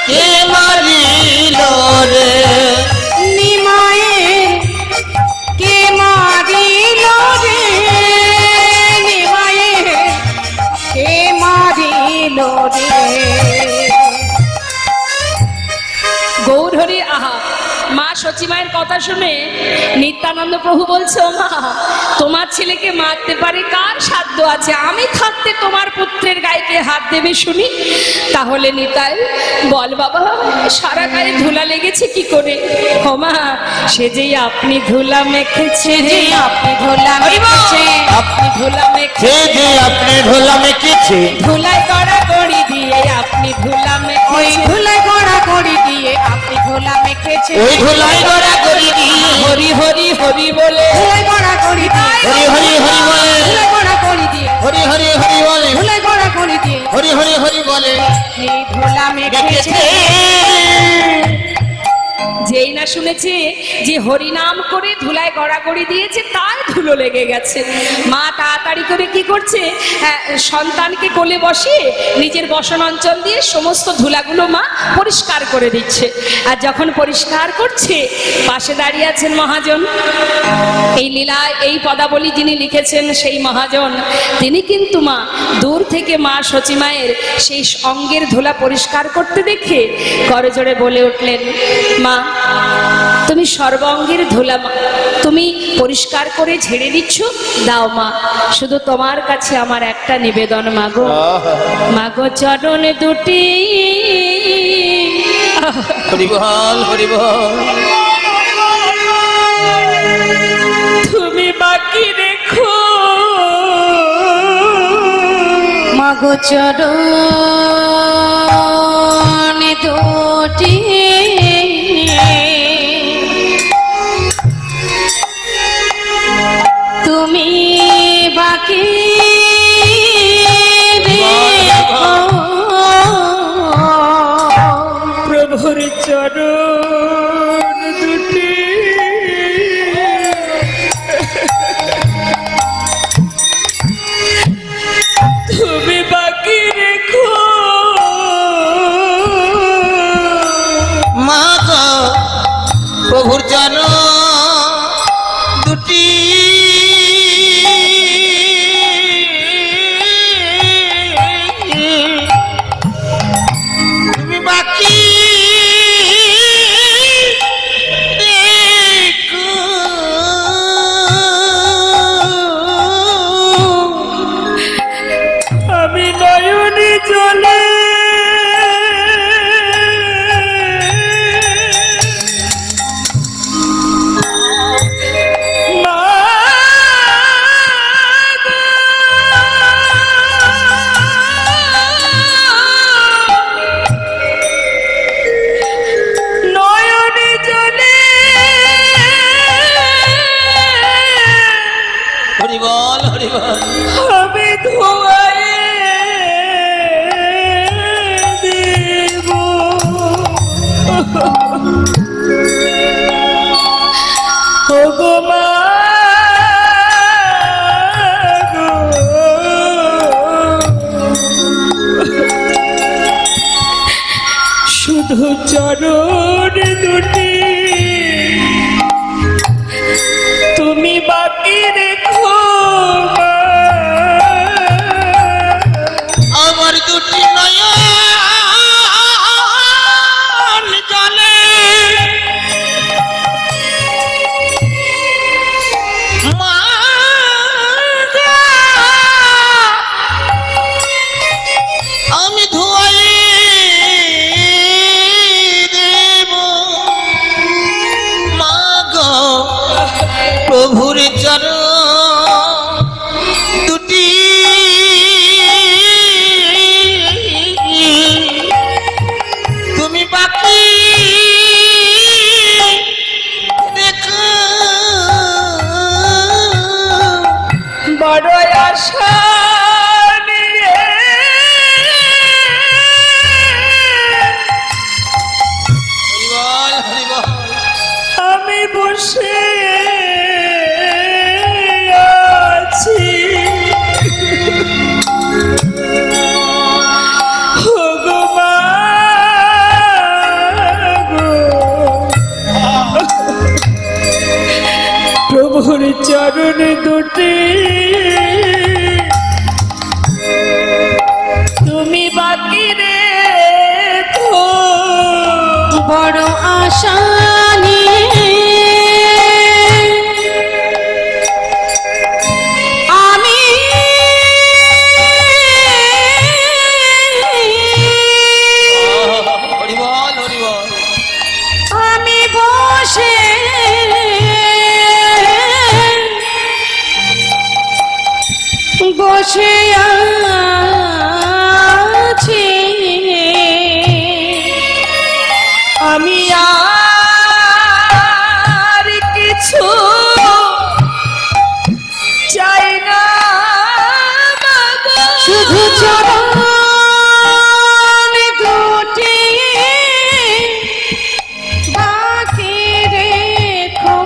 কে মারিল রে, নিমায়ের কে মারিল রে নিমায়ের কে মারিল রে। গৌর হরি আহা। মা সচিমায়ের কথা শুনে নিত্যানন্দ প্রভু বলছে, ও মা তোমার ছেলেকে মারতে পারে কার সাধ্য আছে? আমি থাকতে তোমার পুত্রের গায়ে হাত দেবে শুনি? তাহলে নিতাই বল বাবা সারা গায়ে ধুলা লেগেছে কি করে? ও মা সে যে আপনি ধুলা মেখেছে, যে আপনি ধুলা মেখেছে, আপনি ধুলা সে মেখেছে, যে আপনি ঢোলা মেখেছে, ধুলায় কড়া গড়ি দিয়ে আপনি ধুলা ওই মেখেছে, ধুলায় গড়া গড়ি দিয়ে আপনি ধুলা মেখেছে, ওই ধুলাই গড়া করি দিয়ে হরি হরি হরি বলে ধুলায় গড়া গড়ি দিয়ে, হরি হরি হরি বলে, ধুলায় গড়া গড়ি দিয়ে, হরি হরি হরি বলে, ধুলায় গড়া গড়ি দিয়ে হরি হরি হরি বলে এই ধুলা মেখেছে। মেখেছে। যেই না শুনেছে যে হরিনাম করে ধুলায় গড়াগড়ি দিয়েছে, তাই ধুলো লেগে গেছে। মা তাড়াতাড়ি করে কি করছে, সন্তানকে কোলে বসিয়ে নিজের বসন অঞ্চল দিয়ে সমস্ত ধুলাগুলো মা পরিষ্কার করে দিচ্ছে। আর যখন পরিষ্কার করছে, পাশে দাঁড়িয়ে আছেন মহাজন। এই লীলায় এই পদাবলী যিনি লিখেছেন সেই মহাজন, তিনি কিন্তু মা দূর থেকে মা সচিমায়ের সেই অঙ্গের ধুলা পরিষ্কার করতে দেখে করজোড়ে বলে উঠলেন, মা তুমি সর্বাঙ্গের ধুলা মা, তুমি পরিষ্কার করে ঝেড়ে দিচ্ছ, দাও মা। শুধু তোমার কাছে আমার একটা নিবেদন মাগো, মাগো চরণ দুটি হরিবল হরিবল তুমি বাকি রেখো, মাগো চরণ দুটি তুমি বাকি রেখো, প্রভুর চরণ দুটি তুমি বাকি রেখো, মা গো প্রভুর চরণ দুটি তুমি বাকি রেখো। আমি নয়নে জলে মা নয়নে জলে হরিবল হরিবল আমি ধোয়ায় দেব, ওগো মা গো। শুধু চরণ দুটি তুমি বাকি রেখো মা। আমার দুটি নয়ন জলে মা গো, আমি ধোয়াই দেব মা গো প্রভুর চরণ দুটি তুমি বাকি রেখো। বড় আশা নিয়ে হরিবল হরিবল আমি বসে আছি, ওগো মা গো। প্রভুর চরণ দুটি তুমি বাকি রেখো, বড় আশা নিয়ে আমি হরিবল হরিবল আমি বসে বসে আছি, আমি আর কিছু চাই না মাগো। শুধু চরণ দুটি বাকি রেখো,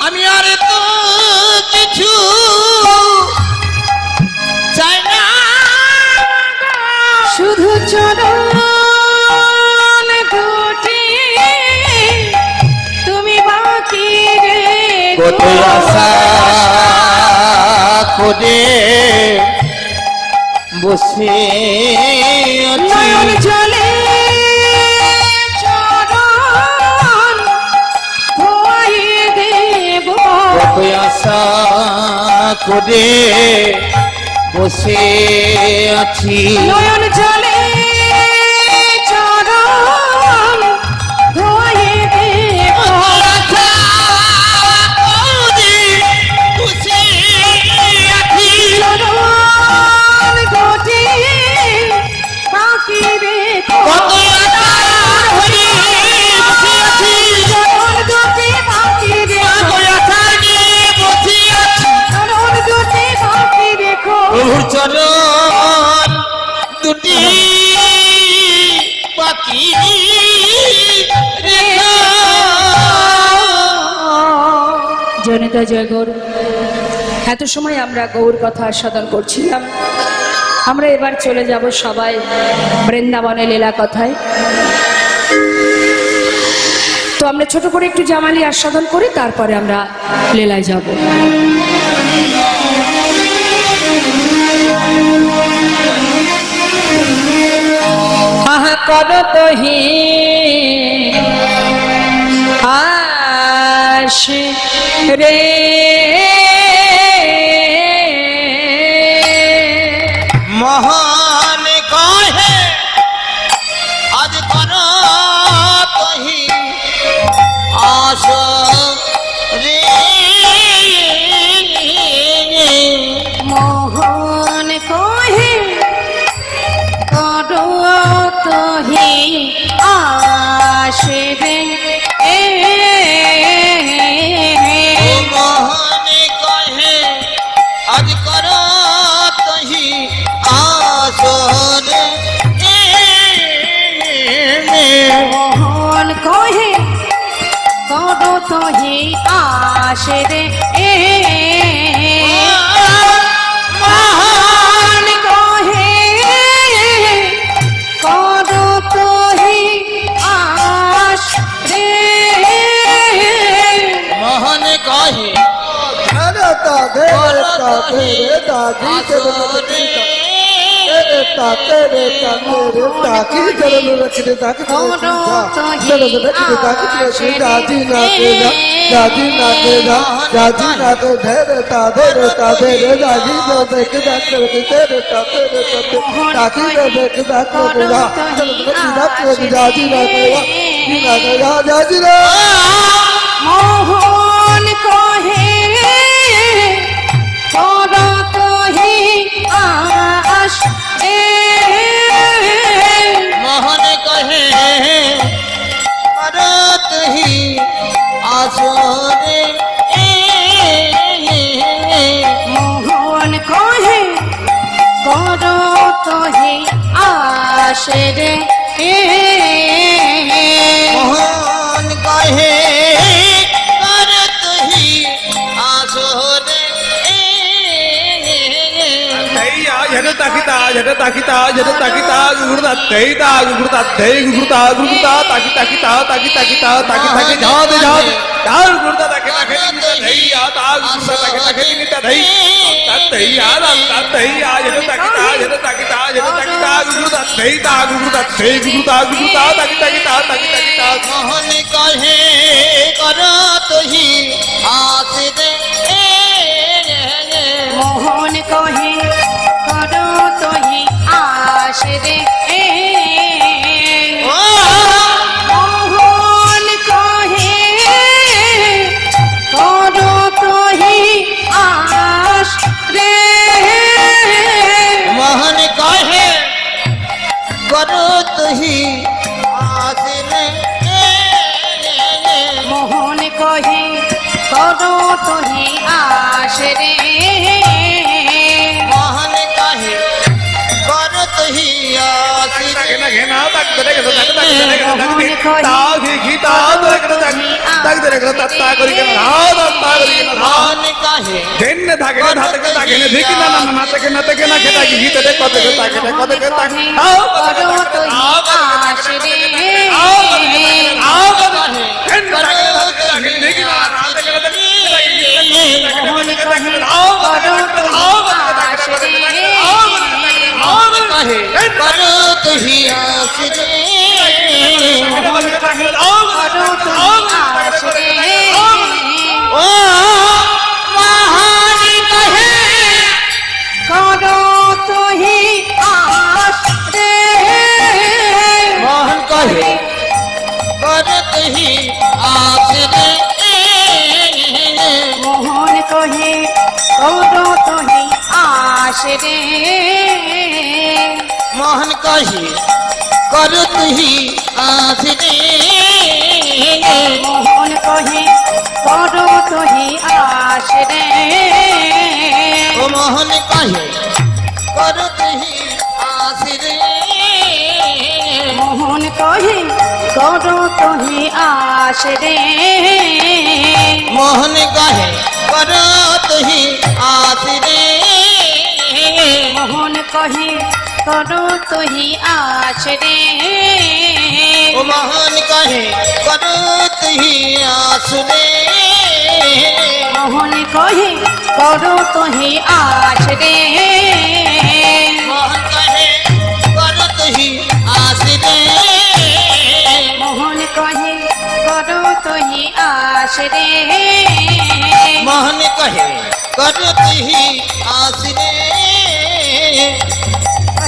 আমি আর তো কিছু চাই না শুধু চরণ দুটি তুমি বাকি কত রেখো, আশা করে বসে আছি নয়ন জলে চরণ করে বসে আছি নয়ন জলে চরণ ধোয়ে দেখো বসে আছি চরণ গোটে বাকি দেখো কত আশার হরি বসে আছি চরণ গোটে বাকি দেখো কত আশা নিয়ে বসে আছি চরণ গোটে বাকি দেখো প্রভুর চরণ দুটি বাকি রেখো। জনিতা জয় গৌর। এত সময় আমরা গৌর কথা আস্বাদন করছিলাম, আমরা এবার চলে যাব সবাই বৃন্দাবনে লীলা কথায়। তো আমরা ছোট করে একটু জামালি আস্বাদন করি, তারপরে আমরা লীলায় যাব। আহা করো তো হি আশ রে মহান কহে আজ কর তহি আস রে মোহন কহে করো তোহি আসে রে মোহন কহে আজ কর তহি আস রে মোহন কহে করো তোহি আসে রে মোহন কহে করো তোহি আস রে মোহন কহে মোহন কহে করো তোহি আস মোহন কহে করত হি আসরে মোহন কহে করো তোহি আস রে মোহন কহে করত হি আসরে মোহন কহে করত হি আসরে মোহন কহে করো তোহি আস রে মোহন কহে করো তোহি আস রে মোহন কহে করত হি আসরে মোহন কহে করো তোহি আস রে মোহন কহে করত হি আসরে মোহন কহে করো তোহি আস রে মোহন কহে করো তোহি আস রে করত হি আসরে মোহন কহে করো তোহি আস রে ও মহান কহে रे मोहन कहे करो तुही आस रे मोहन कहे करो तुही आस रे ओ मोहन कहे करो तुही आस रे मोहन कहे करो तुही आस रे मोहन कहे करो तुही आस रे मोहन कहे करो तुही आस रे ओ मोहन कहे करो तुही आस रे मोहन कहे करो तुही आस रे मोहन कहे करो तुही आस रे मोहन कहे करो तुही आस रे मोहन कहे करो तुही आस रे कहे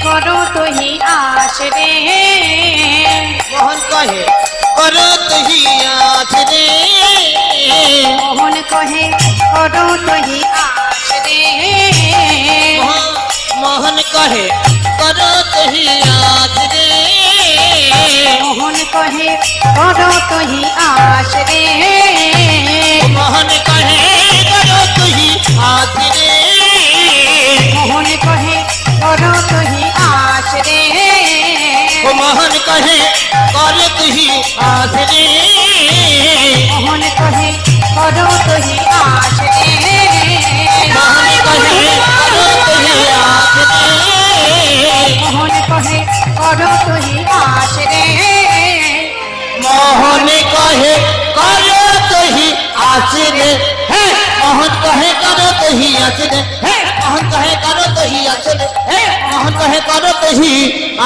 करो तुही आस रे मोहन कहे करो तुही आस रे मोहन कहे करो तुही आस रे मोहन कहे करो तुही आस रे मोहन कहे करो तुही आस रे मोहन कहे करो तुही आस रे मोहन कहे करो तुही आस रे ओ मोहन कहे करो तुही आस रे मोहन कहे करो तुही आस रे मोहन कहे करो तुही आस रे मोहन कहे करो तुही आस रे मोहन कहे करो तुही आस रे हे मोहन कहे करो तुही आस रे हे मोहन कहे करो तुही आस रे हे मोहन कहे करो तुही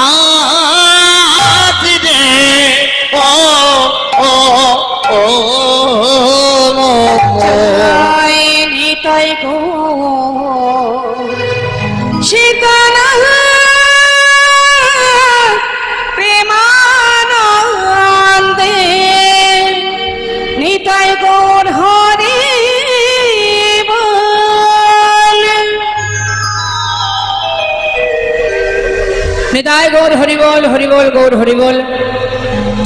आस रे ओ ओ ओ জয় নিতাই গো সীতানা প্রেমানন্দে নিতাই গৌর হরি বল নিতাই গৌর হরিবল হরিবল গৌর হরিবল।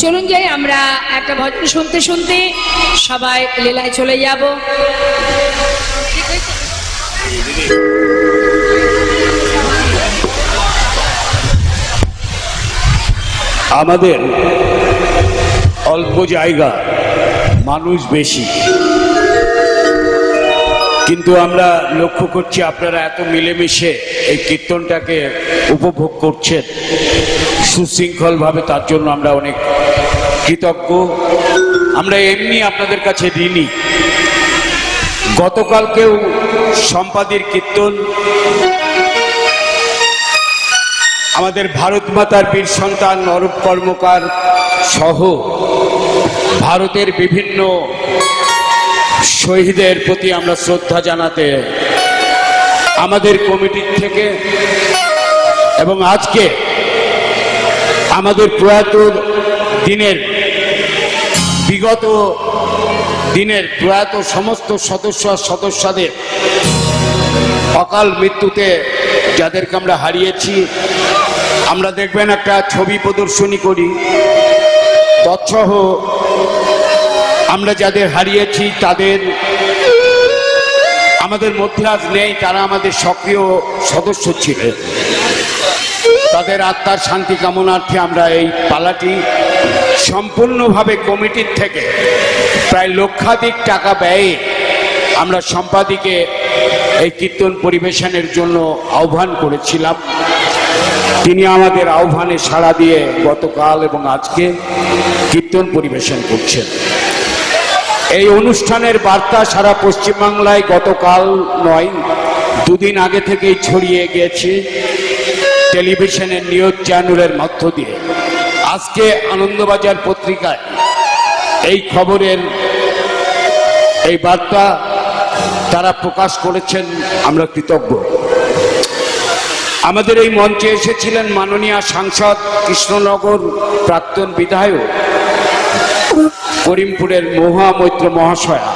চলুন যাই আমরা একটা ভজন শুনতে শুনতে সবাই লীলায় চলে যাব। আমাদের অল্প জায়গা, মানুষ বেশি, কিন্তু আমরা লক্ষ্য করছি আপনারা এত মিলেমিশে এই কীর্তনটাকে উপভোগ করছেন সুশৃঙ্খলভাবে। তার জন্য আমরা অনেক কৃতজ্ঞ। আমরা এমনি আপনাদের কাছে ঋণী। গতকালকেও সম্পাদীর কীর্তন আমাদের ভারত মাতার বীর সন্তান অরূপ কর্মকার সহ ভারতের বিভিন্ন শহীদের প্রতি আমরা শ্রদ্ধা জানাতে আমাদের কমিটির থেকে এবং আজকে আমাদের প্রয়াত দিনের বিগত দিনের প্রয়াত সমস্ত সদস্যদের অকাল মৃত্যুতে যাদেরকে আমরা হারিয়েছি, আমরা দেখবেন একটা ছবি প্রদর্শনী করি। তৎসহ আমরা যাদের হারিয়েছি তাদের আমাদের মধ্যে আজ নেই, তারা আমাদের সক্রিয় সদস্য ছিলেন। তাদের আত্মার শান্তি কামনার্থে আমরা এই পালাটি সম্পূর্ণভাবে কমিটির থেকে প্রায় লক্ষাধিক টাকা ব্যয়ে আমরা সম্পাদীকে এই কীর্তন পরিবেশনের জন্য আহ্বান করেছিলাম। তিনি আমাদের আহ্বানে সাড়া দিয়ে গতকাল এবং আজকে কীর্তন পরিবেশন করছেন। এই অনুষ্ঠানের বার্তা সারা পশ্চিমবাংলায় গতকাল নয়, দুদিন আগে থেকেই ছড়িয়ে গিয়েছে টেলিভিশনের নিউজ চ্যানেলের মধ্য দিয়ে। আজকে আনন্দবাজার পত্রিকায় এই খবরের এই বার্তা তারা প্রকাশ করেছেন, আমরা কৃতজ্ঞ। আমাদের এই মঞ্চে এসেছিলেন মাননীয় সাংসদ, কৃষ্ণনগর প্রাক্তন বিধায়ক, করিমপুরের মহুয়া মৈত্র মহাশয়া।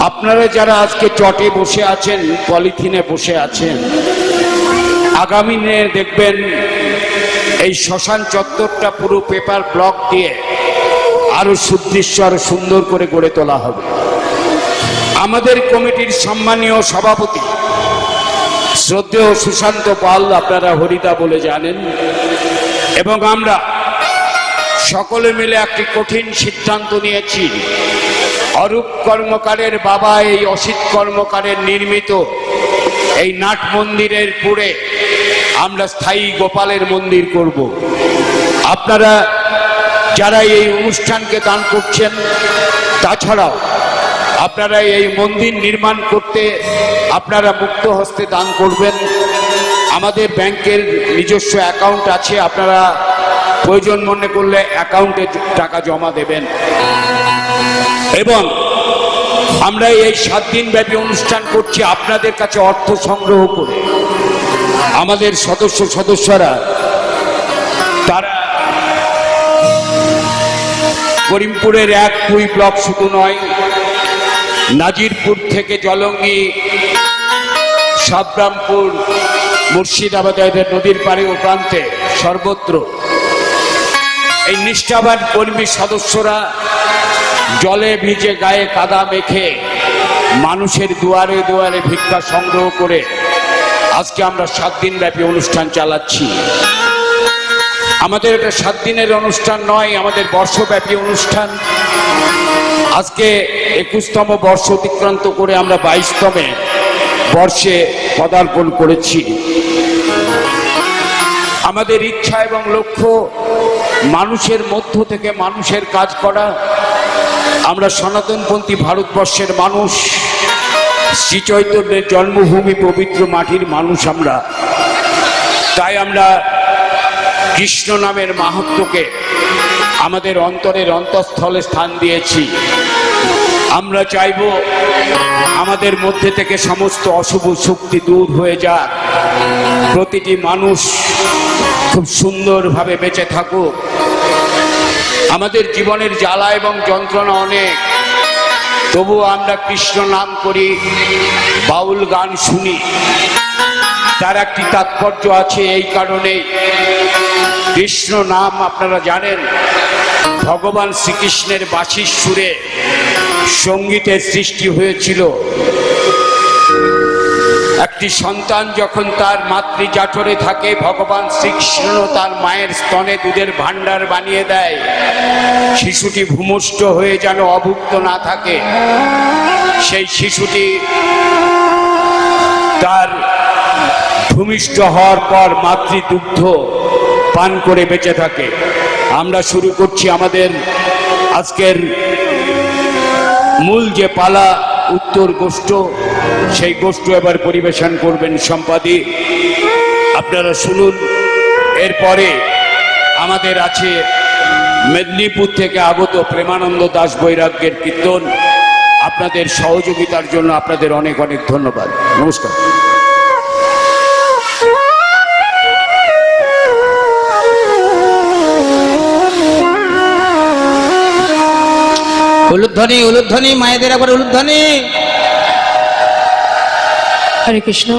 আপনারা যারা আজকে চটে বসে আছেন, পলিথিনে বসে আছেন, আগামী দিনে দেখবেন এই শ্মশান চত্বরটা পুরো পেপার ব্লক দিয়ে আরো সুদৃশ্য আরো সুন্দর করে গড়ে তোলা হবে। আমাদের কমিটির সম্মানীয় সভাপতি শ্রদ্ধেয় সুশান্ত পাল, আপনারা হরিদা বলে জানেন, এবং আমরা সকলে মিলে একটি কঠিন সিদ্ধান্ত নিয়েছি। অরূপ কর্মকারের বাবা এই অসিত কর্মকারের নির্মিত এই নাট মন্দিরের পুরে আমরা স্থায়ী গোপালের মন্দির করব। আপনারা যারা এই অনুষ্ঠানকে দান করছেন, তাছাড়াও আপনারা এই মন্দির নির্মাণ করতে আপনারা মুক্ত হস্তে দান করবেন। আমাদের ব্যাংকের নিজস্ব অ্যাকাউন্ট আছে, আপনারা প্রয়োজন মনে করলে অ্যাকাউন্টে টাকা জমা দেবেন। এবং আমরা এই 7 দিন ব্যাপী অনুষ্ঠান করছি আপনাদের কাছে অর্থ সংগ্রহ করে। আমাদের সদস্যরা তারা করিমপুরের 1-2 ব্লক শুধু নয়, নাজিরপুর থেকে জলঙ্গি, সাবরামপুর, মুর্শিদাবাদের নদীর পাড়ে ও প্রান্তে সর্বত্র এই নিষ্ঠাবান কর্মী সদস্যরা জলে ভিজে গায়ে কাদা মেখে মানুষের দুয়ারে দুয়ারে ভিক্ষা সংগ্রহ করে আজকে আমরা 7 দিন ব্যাপী অনুষ্ঠান চালাচ্ছি। আমাদের এটা 7 দিনের অনুষ্ঠান নয়, আমাদের বর্ষব্যাপী অনুষ্ঠান। আজকে 21তম বর্ষ অতিক্রান্ত করে আমরা 22তমে বর্ষে পদার্পণ করেছি। আমাদের ইচ্ছা এবং লক্ষ্য মানুষের মধ্য থেকে মানুষের কাজ করা। আমরা সনাতনপন্থী ভারতবর্ষের মানুষ, শ্রী চৈতন্যের জন্মভূমি পবিত্র মাটির মানুষ আমরা। তাই আমরা কৃষ্ণ নামের মাহাত্ম্যকে আমাদের অন্তরের অন্তঃস্থলে স্থান দিয়েছি। আমরা চাইব আমাদের মধ্যে থেকে সমস্ত অশুভ শক্তি দূর হয়ে যাক, প্রতিটি মানুষ খুব সুন্দরভাবে বেঁচে থাকুক। আমাদের জীবনের জ্বালা এবং যন্ত্রণা অনেক, তবুও আমরা কৃষ্ণ নাম করি, বাউল গান শুনি। তার একটি তাৎপর্য আছে। এই কারণে কৃষ্ণ নাম আপনারা জানেন, ভগবান শ্রীকৃষ্ণের বাঁশির সুরে সঙ্গীতের সৃষ্টি হয়েছিল। একটি সন্তান যখন তার মাতৃজাঠরে থাকে, ভগবান শ্রীকৃষ্ণ তার মায়ের স্তনে দুধের ভাণ্ডার বানিয়ে দেয়। শিশুটি ভূমিষ্ঠ হয়ে যেন অভুক্ত না থাকে, সেই শিশুটি তার ভূমিষ্ঠ হওয়ার পর মাতৃদুগ্ধ পান করে বেঁচে থাকে। আমরা শুরু করছি আমাদের আজকের মূল যে পালা, উত্তর গোষ্ঠ, সেই গোষ্ঠ এবার পরিবেশন করবেন সম্পাদী। আপনারা শুনুন। এরপরে আমাদের আছে মেদিনীপুর থেকে আগত প্রেমানন্দ দাস বৈরাগ্যের কীর্তন। আপনাদের সহযোগিতার জন্য আপনাদের অনেক অনেক ধন্যবাদ। নমস্কার। উলুধ্বনি উলুধ্বনি, মায়েদের একবার উলুধ্বনি। হরে কৃষ্ণ।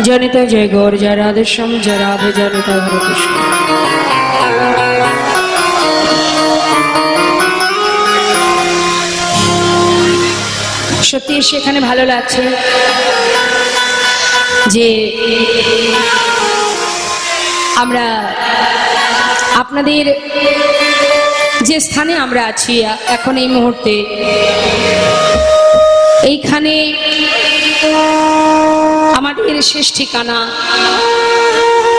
জনিত জয় গৌর, জয় রাধেশ্যাম, জয় রাধে জনিত। হরে কৃষ্ণ। সত্যি সেখানে ভালো লাগছে যে আমরা আপনাদের যে স্থানে আমরা আছি এখন এই মুহূর্তে, এইখানে আমাদের শেষ ঠিকানা।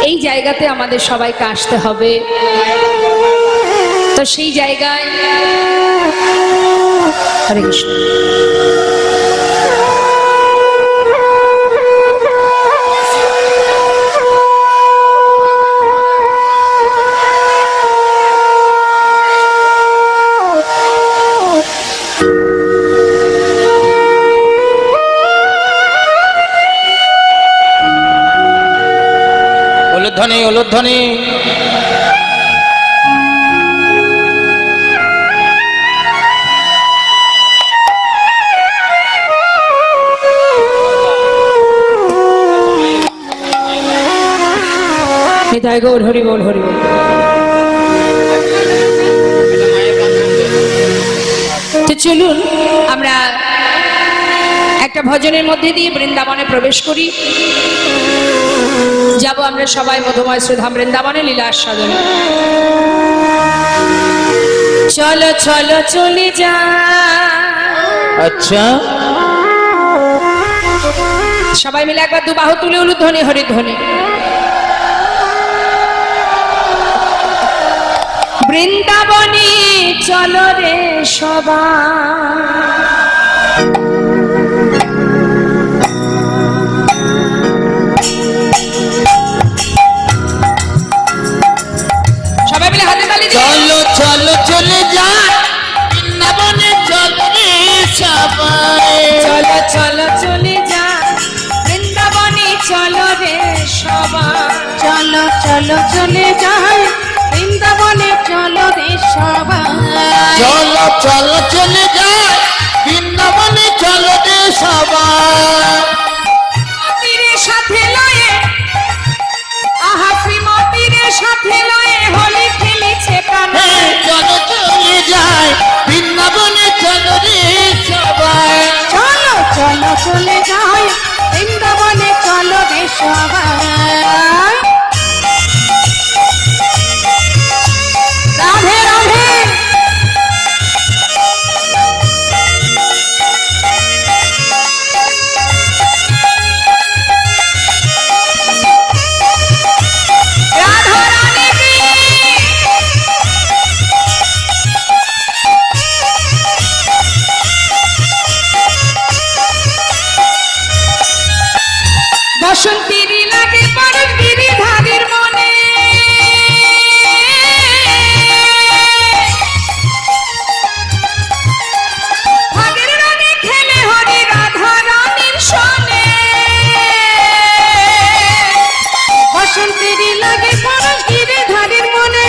এই জায়গাতে আমাদের সবাইকে আসতে হবে। তো সেই জায়গায় হরে কৃষ্ণ। উলুধ্বনি উলুধ্বনি। জয় গৌর, হরি বল, হরি বল। তো চলুন আমরা একটা ভজনের মধ্যে দিয়ে বৃন্দাবনে প্রবেশ করি। যাব আমরা সবাই মধুময় শ্রীধাম বৃন্দাবনে লীলা আস্বাদনে। চলো চলো চলে যা। আচ্ছা, সবাই মিলে একবার দুবাহু তুলে উলুধ্বনি হরিধ্বনি। বৃন্দাবনে চলো রে সবাই, সবাই মিলে হাতে তালি দিয়ে চলো চলো চলে যা বৃন্দাবনে চলো রে সবাই। চলো চলো চলে যা বৃন্দাবনে চলো রে সবাই। চলো চলো চলে যাই বৃন্দাবনে চলো রে সবাই। চলো চলো চলে যা বৃন্দাবনে চলো রে সবাই। তীরের সাথে লয়ে আহা শ্রীমতীর সাথে লয়ে হোলি খেলেছে কানে। চলো চলে যায় বৃন্দাবনে চলো রে সবাই। চলো চলো চলে যাই বৃন্দাবনে চলো রে সবাই। রাধে রাধে। রাধা রানী কি বসন্তীর লাগে পরশ গিরিধারীর মনে। ভাগের রঙে খেলে হরি রাধা রানীর সনে। বসন্তের লাগে পরশ গিরিধারীর মনে।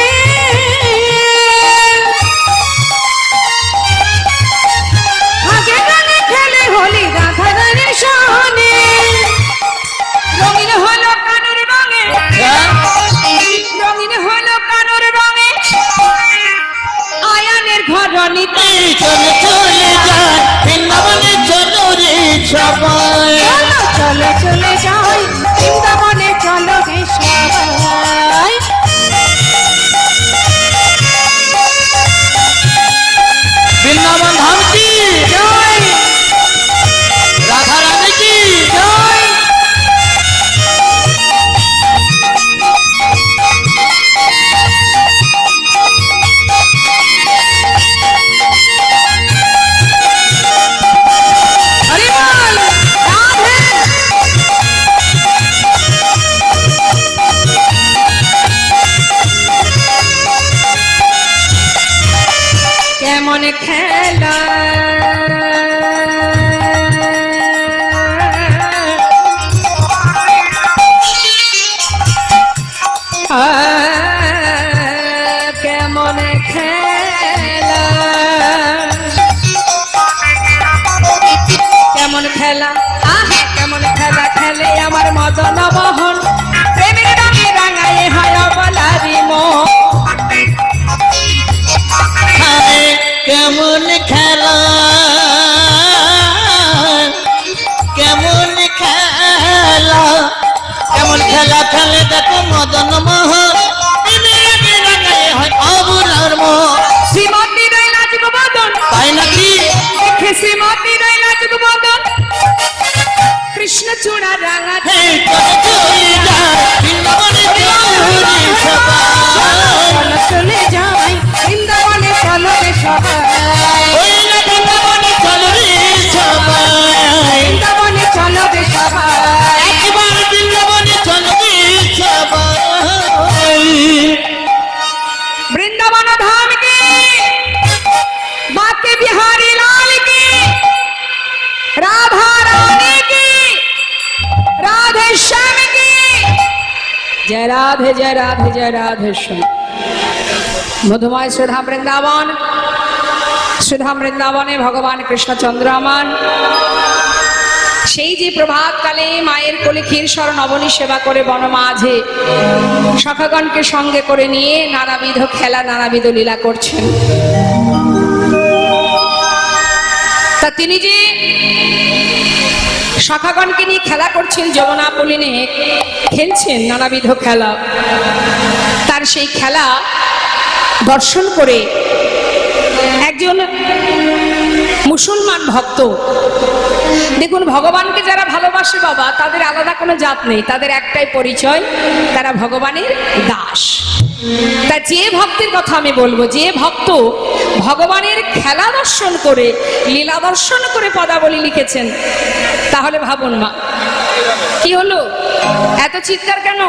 ভাগে গানে খেলে হোলি রাধা রানীর সনে। রঙিন হলো কানুর রঙে, রঙিন হলো কানুর রঙে আয়ানের ঘরণীতে। চলো চলে যায় বৃন্দাবনে চলো রে সবাই। চলো চলো চলে যাই বৃন্দাবনে চলো রে সবাই। বৃন্দাবন ধাম কি জয় রাধা রানী কি জয়। হরি বল, রাধে। কেমন খেলা কেমন খেলা, কেমন খেলা, আহা কেমন খেলা খেলে আমার মদন মোহন। প্রেমের রঙে রাঙায়ে হয় বলারি মন। আরে কেমন খেলা কেমন খেলা কেমন খেলা খেলে দেখো মদন মোহন। অবুলার মোহ শ্রীমতী রয় নাচুক বদন, তাই নাকি দেখে শ্রীমতী রয় নাচুক বদন। কৃষ্ণ চূড়া রাঙা হে চলো চলে যায় বৃন্দাবনে চলো রে সবাই। চলো চলে যাই বৃন্দাবনে চলো রে সবাই। ওই না বৃন্দাবনে চলো রে সবাই। বৃন্দাবনে চলো রে সবাই। একবার বৃন্দাবনে চলো রে সবাই। বৃন্দাবন ধাম কি, বাকে বিহাरी लाल की, राधा रानी की, राधे श्याम की। जय राधे जय राधे जय राधे श्याम। মধুময় শ্রীধাম বৃন্দাবন, শ্রীধাম বৃন্দাবনে ভগবান কৃষ্ণচন্দ্র আমার সেই যে প্রভাতকালে মায়ের কোলে ক্ষীরসর নবনী সেবা করে বনমাঝে সখাগণকে সঙ্গে করে নিয়ে নানাবিধ খেলা নানাবিধ লীলা করছেন। তা তিনি যে সখাগণকে নিয়ে খেলা করছেন, যমুনা পলিনে খেলছেন নানাবিধ খেলা, তার সেই খেলা দর্শন করে একজন মুসলমান ভক্ত, দেখুন ভগবানকে যারা ভালোবাসে বাবা, তাদের আলাদা কোনো জাত নেই, তাদের একটাই পরিচয়, তারা ভগবানের দাস। তা যে ভক্তের কথা আমি বলবো, যে ভক্ত ভগবানের খেলা দর্শন করে লীলা দর্শন করে পদাবলী লিখেছেন, তাহলে ভাবুন মা কি হলো, এত চিৎকার কেন?